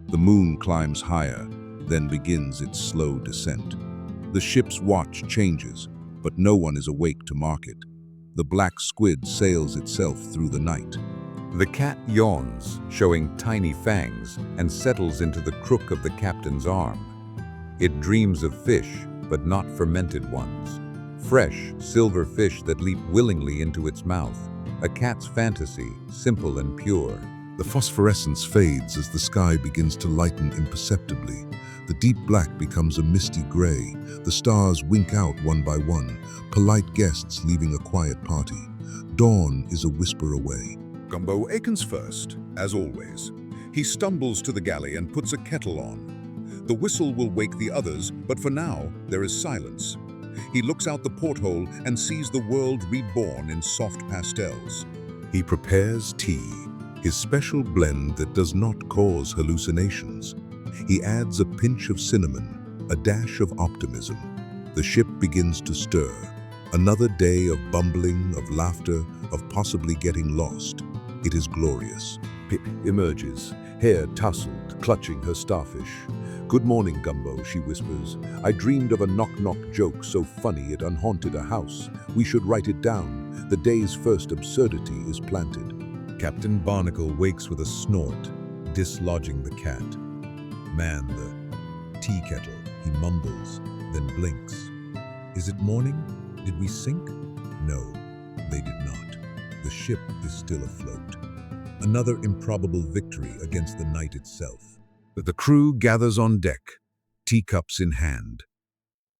The moon climbs higher, then begins its slow descent. The ship's watch changes, but no one is awake to mark it. The black squid sails itself through the night. The cat yawns, showing tiny fangs, and settles into the crook of the captain's arm. It dreams of fish, but not fermented ones. Fresh, silver fish that leap willingly into its mouth. A cat's fantasy, simple and pure. The phosphorescence fades as the sky begins to lighten imperceptibly. The deep black becomes a misty gray. The stars wink out one by one, polite guests leaving a quiet party. Dawn is a whisper away. Gumbo awakens first, as always. He stumbles to the galley and puts a kettle on. The whistle will wake the others, but for now, there is silence. He looks out the porthole and sees the world reborn in soft pastels. He prepares tea, his special blend that does not cause hallucinations. He adds a pinch of cinnamon, a dash of optimism. The ship begins to stir. Another day of bumbling, of laughter, of possibly getting lost. It is glorious. Pip emerges, hair tousled, clutching her starfish. "Good morning, Gumbo," she whispers. "I dreamed of a knock-knock joke so funny it unhaunted a house. We should write it down. The day's first absurdity is planted." Captain Barnacle wakes with a snort, dislodging the cat. "Man, the tea kettle," he mumbles, then blinks. "Is it morning? Did we sink?" No, they did not. The ship is still afloat. Another improbable victory against the night itself. The crew gathers on deck, teacups in hand.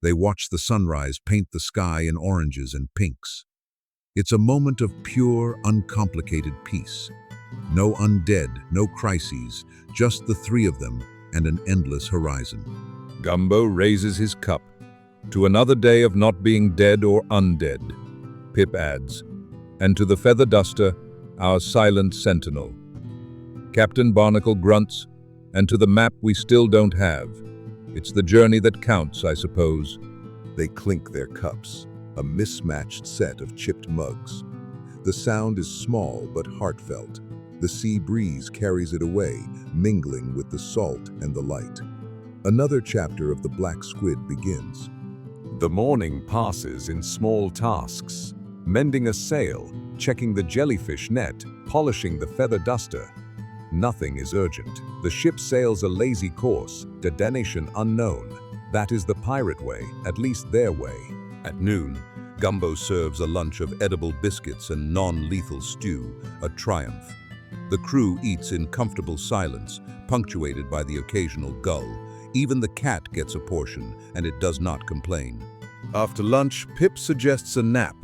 They watch the sunrise paint the sky in oranges and pinks. It's a moment of pure, uncomplicated peace. No undead, no crises, just the three of them and an endless horizon. Gumbo raises his cup. "To another day of not being dead or undead," Pip adds. "And to the feather duster, our silent sentinel." Captain Barnacle grunts. "And to the map we still don't have. It's the journey that counts, I suppose." They clink their cups, a mismatched set of chipped mugs. The sound is small but heartfelt. The sea breeze carries it away, mingling with the salt and the light. Another chapter of the Black Squid begins. The morning passes in small tasks. Mending a sail, checking the jellyfish net, polishing the feather duster. Nothing is urgent. The ship sails a lazy course, destination unknown. That is the pirate way, at least their way. At noon, Gumbo serves a lunch of edible biscuits and non-lethal stew, a triumph. The crew eats in comfortable silence, punctuated by the occasional gull. Even the cat gets a portion, and it does not complain. After lunch, Pip suggests a nap.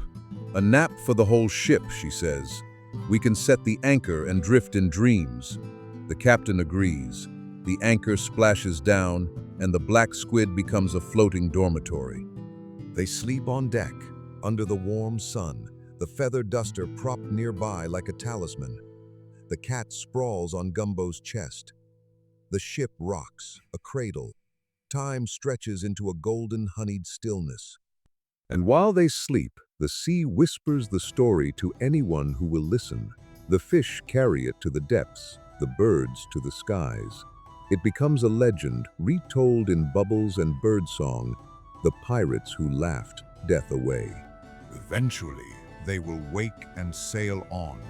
A nap for the whole ship, she says. We can set the anchor and drift in dreams. The captain agrees. The anchor splashes down, and the black squid becomes a floating dormitory. They sleep on deck, under the warm sun, the feather duster propped nearby like a talisman. The cat sprawls on Gumbo's chest. The ship rocks, a cradle. Time stretches into a golden honeyed stillness. And while they sleep, the sea whispers the story to anyone who will listen. The fish carry it to the depths, the birds to the skies. It becomes a legend, retold in bubbles and birdsong, the pirates who laughed death away. Eventually, they will wake and sail on.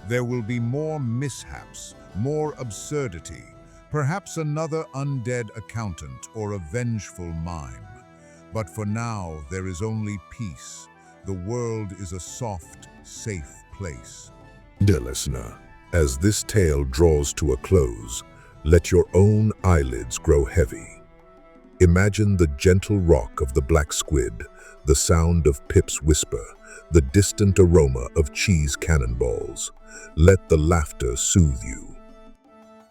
There will be more mishaps, more absurdity, perhaps another undead accountant or a vengeful mime. But for now, there is only peace. The world is a soft, safe place. Dear listener, as this tale draws to a close, let your own eyelids grow heavy. Imagine the gentle rock of the black squid, the sound of Pip's whisper, the distant aroma of cheese cannonballs. Let the laughter soothe you.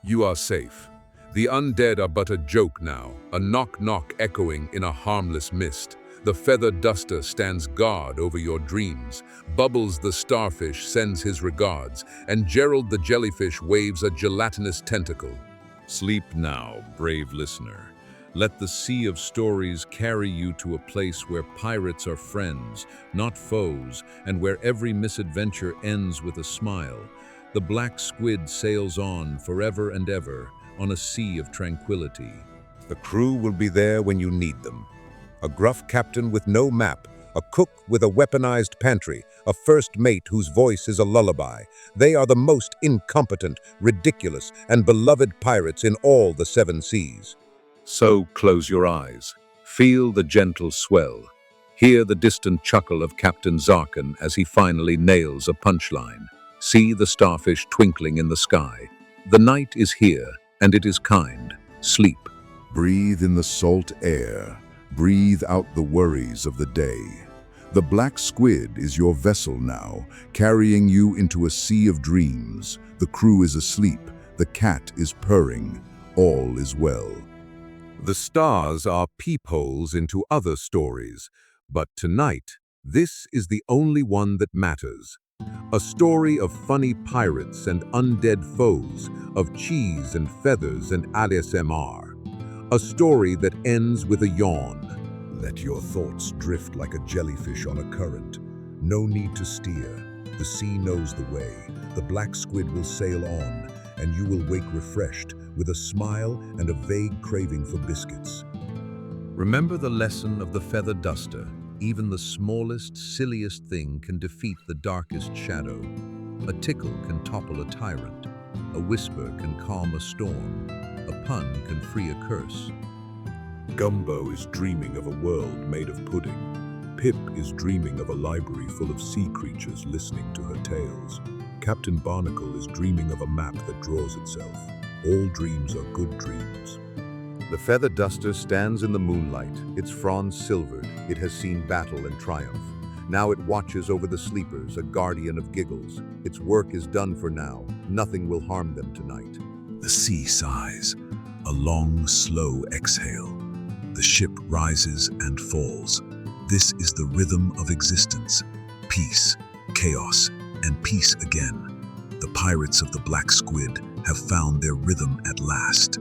You are safe. The undead are but a joke now, a knock-knock echoing in a harmless mist. The feather duster stands guard over your dreams. Bubbles the starfish sends his regards, and Gerald the jellyfish waves a gelatinous tentacle. Sleep now, brave listener. Let the sea of stories carry you to a place where pirates are friends, not foes, and where every misadventure ends with a smile. The black squid sails on forever and ever, on a sea of tranquility. The crew will be there when you need them. A gruff captain with no map, a cook with a weaponized pantry, a first mate whose voice is a lullaby. They are the most incompetent, ridiculous, and beloved pirates in all the 7 seas. So close your eyes. Feel the gentle swell. Hear the distant chuckle of Captain Zarkin as he finally nails a punchline. See the starfish twinkling in the sky. The night is here, and it is kind. Sleep. Breathe in the salt air. Breathe out the worries of the day. The black squid is your vessel now, carrying you into a sea of dreams. The crew is asleep. The cat is purring. All is well. The stars are peepholes into other stories, but tonight, this is the only one that matters. A story of funny pirates and undead foes, of cheese and feathers and ASMR. A story that ends with a yawn. Let your thoughts drift like a jellyfish on a current. No need to steer. The sea knows the way. The black squid will sail on, and you will wake refreshed, with a smile and a vague craving for biscuits. Remember the lesson of the feather duster. Even the smallest, silliest thing can defeat the darkest shadow. A tickle can topple a tyrant. A whisper can calm a storm. A pun can free a curse. Gumbo is dreaming of a world made of pudding. Pip is dreaming of a library full of sea creatures listening to her tales. Captain Barnacle is dreaming of a map that draws itself. All dreams are good dreams. The feather duster stands in the moonlight, its fronds silvered. It has seen battle and triumph. Now it watches over the sleepers, a guardian of giggles. Its work is done for now. Nothing will harm them tonight. The sea sighs, a long, slow exhale. The ship rises and falls. This is the rhythm of existence. Peace, chaos, and peace again. The pirates of the black squid have found their rhythm at last.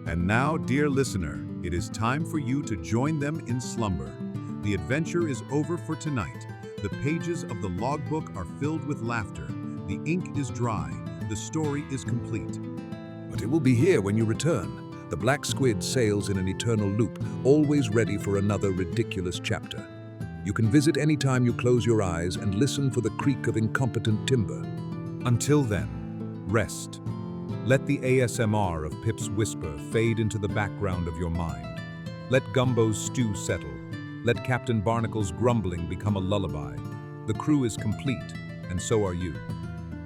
And now, dear listener, it is time for you to join them in slumber. The adventure is over for tonight. The pages of the logbook are filled with laughter. The ink is dry. The story is complete. But it will be here when you return. The black squid sails in an eternal loop, always ready for another ridiculous chapter. You can visit anytime you close your eyes and listen for the creak of incompetent timber. Until then, rest. Let the ASMR of Pip's whisper fade into the background of your mind. Let Gumbo's stew settle. Let Captain Barnacle's grumbling become a lullaby. The crew is complete, and so are you.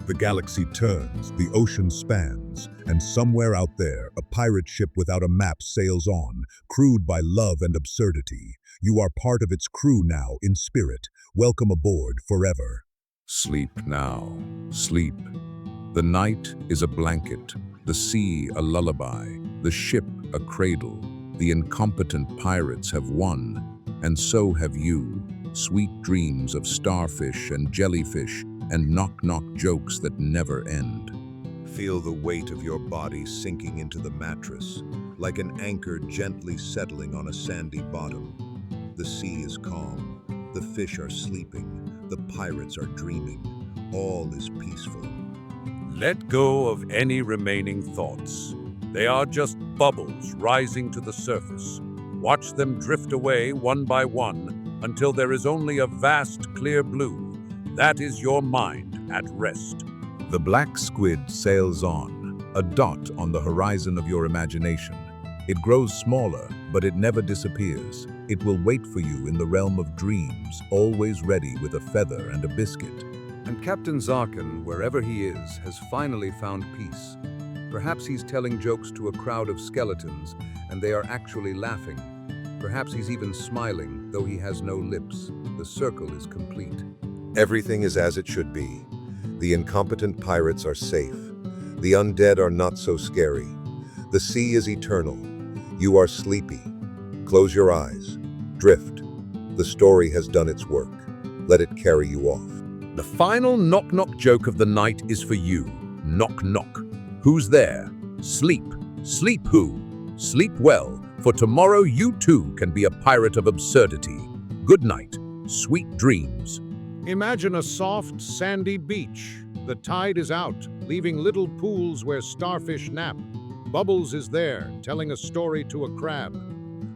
The galaxy turns, the ocean spans, and somewhere out there, a pirate ship without a map sails on, crewed by love and absurdity. You are part of its crew now, in spirit. Welcome aboard forever. Sleep now, sleep. The night is a blanket, the sea a lullaby, the ship a cradle. The incompetent pirates have won, and so have you. Sweet dreams of starfish and jellyfish and knock-knock jokes that never end. Feel the weight of your body sinking into the mattress, like an anchor gently settling on a sandy bottom. The sea is calm, the fish are sleeping, the pirates are dreaming. All is peaceful. Let go of any remaining thoughts. They are just bubbles rising to the surface. Watch them drift away one by one until there is only a vast clear blue. That is your mind at rest. The black squid sails on, a dot on the horizon of your imagination. It grows smaller, but it never disappears. It will wait for you in the realm of dreams, always ready with a feather and a biscuit. And Captain Zarkin, wherever he is, has finally found peace. Perhaps he's telling jokes to a crowd of skeletons, and they are actually laughing. Perhaps he's even smiling, though he has no lips. The circle is complete. Everything is as it should be. The incompetent pirates are safe. The undead are not so scary. The sea is eternal. You are sleepy. Close your eyes. Drift. The story has done its work. Let it carry you off. The final knock-knock joke of the night is for you. Knock-knock. Who's there? Sleep. Sleep who? Sleep well, for tomorrow you too can be a pirate of absurdity. Good night. Sweet dreams. Imagine a soft, sandy beach. The tide is out, leaving little pools where starfish nap. Bubbles is there, telling a story to a crab.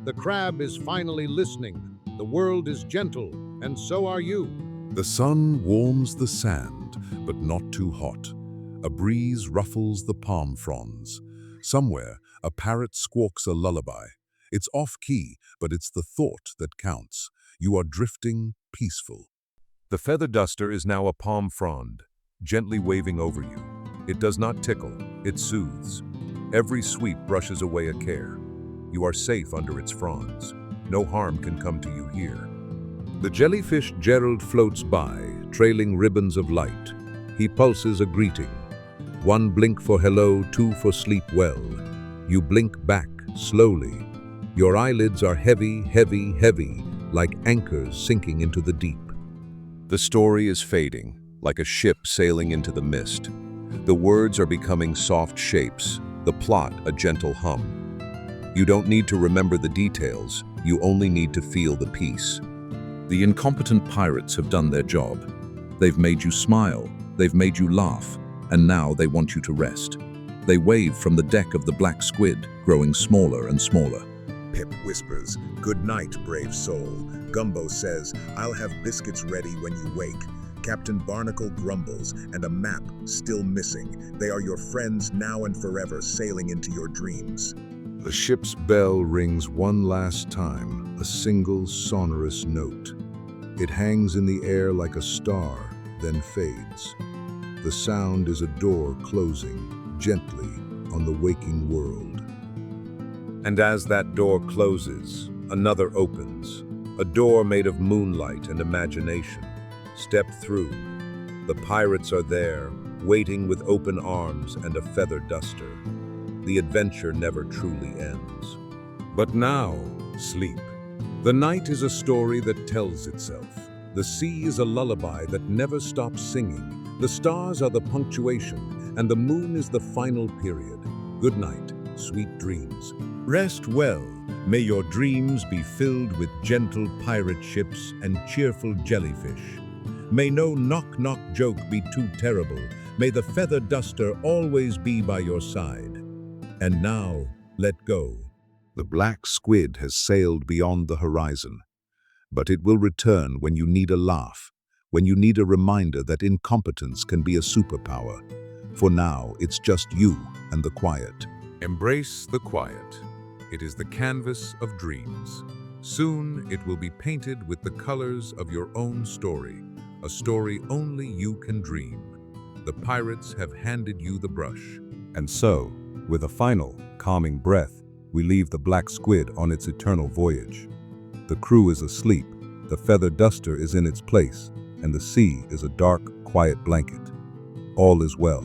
The crab is finally listening. The world is gentle, and so are you. The sun warms the sand, but not too hot. A breeze ruffles the palm fronds. Somewhere, a parrot squawks a lullaby. It's off-key, but it's the thought that counts. You are drifting, peaceful. The feather duster is now a palm frond, gently waving over you. It does not tickle, it soothes. Every sweep brushes away a care. You are safe under its fronds. No harm can come to you here. The jellyfish Gerald floats by, trailing ribbons of light. He pulses a greeting. One blink for hello, two for sleep well. You blink back, slowly. Your eyelids are heavy, heavy, heavy, like anchors sinking into the deep. The story is fading, like a ship sailing into the mist. The words are becoming soft shapes, the plot a gentle hum. You don't need to remember the details, you only need to feel the peace. The incompetent pirates have done their job. They've made you smile, they've made you laugh, and now they want you to rest. They wave from the deck of the black squid, growing smaller and smaller. Pip whispers, "Good night, brave soul." Gumbo says, "I'll have biscuits ready when you wake." Captain Barnacle grumbles, and a map still missing. They are your friends now and forever, sailing into your dreams. The ship's bell rings one last time, a single sonorous note. It hangs in the air like a star, then fades. The sound is a door closing, gently, on the waking world. And as that door closes, another opens. A door made of moonlight and imagination. Step through. The pirates are there, waiting with open arms and a feather duster. The adventure never truly ends. But now, sleep. The night is a story that tells itself. The sea is a lullaby that never stops singing. The stars are the punctuation, and the moon is the final period. Good night, sweet dreams. Rest well. May your dreams be filled with gentle pirate ships and cheerful jellyfish. May no knock-knock joke be too terrible. May the feather duster always be by your side. And now, let go. The black squid has sailed beyond the horizon. But it will return when you need a laugh, when you need a reminder that incompetence can be a superpower. For now, it's just you and the quiet. Embrace the quiet. It is the canvas of dreams. Soon it will be painted with the colors of your own story, a story only you can dream. The pirates have handed you the brush. And so, with a final, calming breath, we leave the black squid on its eternal voyage. The crew is asleep, the feather duster is in its place, and the sea is a dark, quiet blanket. All is well.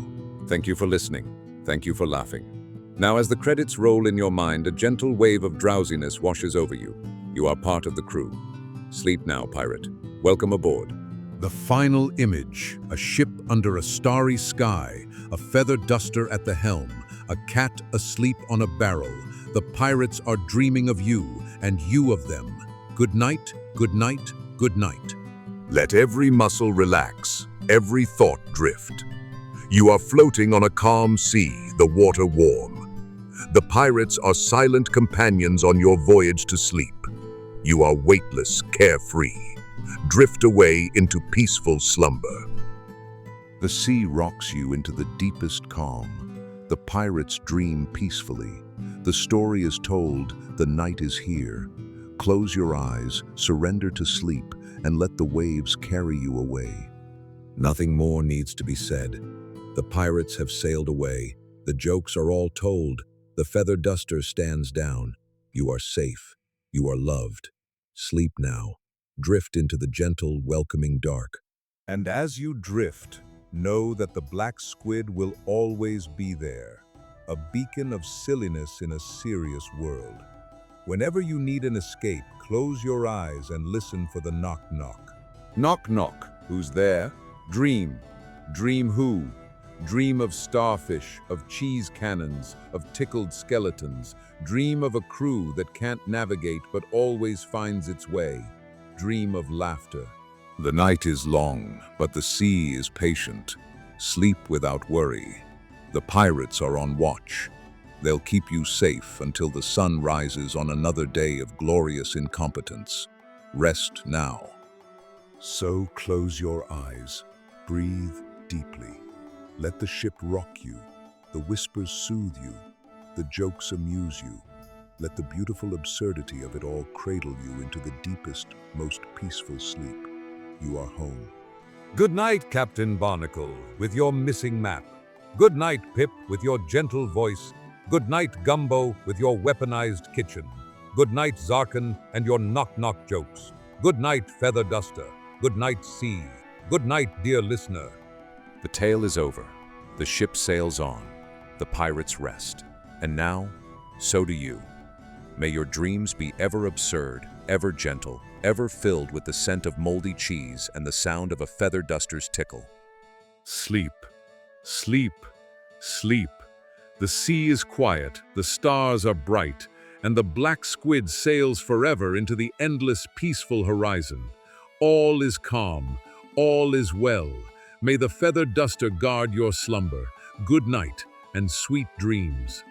Thank you for listening. Thank you for laughing. Now, as the credits roll in your mind, a gentle wave of drowsiness washes over you. You are part of the crew. Sleep now, pirate. Welcome aboard. The final image, a ship under a starry sky, a feather duster at the helm, a cat asleep on a barrel. The pirates are dreaming of you, and you of them. Good night, good night, good night. Let every muscle relax, every thought drift. You are floating on a calm sea, the water warm. The pirates are silent companions on your voyage to sleep. You are weightless, carefree. Drift away into peaceful slumber. The sea rocks you into the deepest calm. The pirates dream peacefully. The story is told, the night is here. Close your eyes, surrender to sleep, and let the waves carry you away. Nothing more needs to be said. The pirates have sailed away. The jokes are all told. The feather duster stands down. You are safe. You are loved. Sleep now. Drift into the gentle, welcoming dark. And as you drift, know that the black squid will always be there, a beacon of silliness in a serious world. Whenever you need an escape, close your eyes and listen for the knock-knock. Knock, knock. Who's there? Dream. Dream who? Dream of starfish, of cheese cannons, of tickled skeletons. Dream of a crew that can't navigate but always finds its way. Dream of laughter. The night is long, but the sea is patient. Sleep without worry. The pirates are on watch. They'll keep you safe until the sun rises on another day of glorious incompetence. Rest now. So close your eyes. Breathe deeply. Let the ship rock you. The whispers soothe you. The jokes amuse you. Let the beautiful absurdity of it all cradle you into the deepest, most peaceful sleep. You are home. Good night, Captain Barnacle, with your missing map. Good night, Pip, with your gentle voice. Good night, Gumbo, with your weaponized kitchen. Good night, Zarkin, and your knock-knock jokes. Good night, Feather Duster. Good night, Sea. Good night, dear listener. The tale is over. The ship sails on. The pirates rest. And now, so do you. May your dreams be ever absurd, ever gentle, ever filled with the scent of moldy cheese and the sound of a feather duster's tickle. Sleep, sleep, sleep. The sea is quiet, the stars are bright, and the black squid sails forever into the endless, peaceful horizon. All is calm, all is well. May the feather duster guard your slumber. Good night and sweet dreams.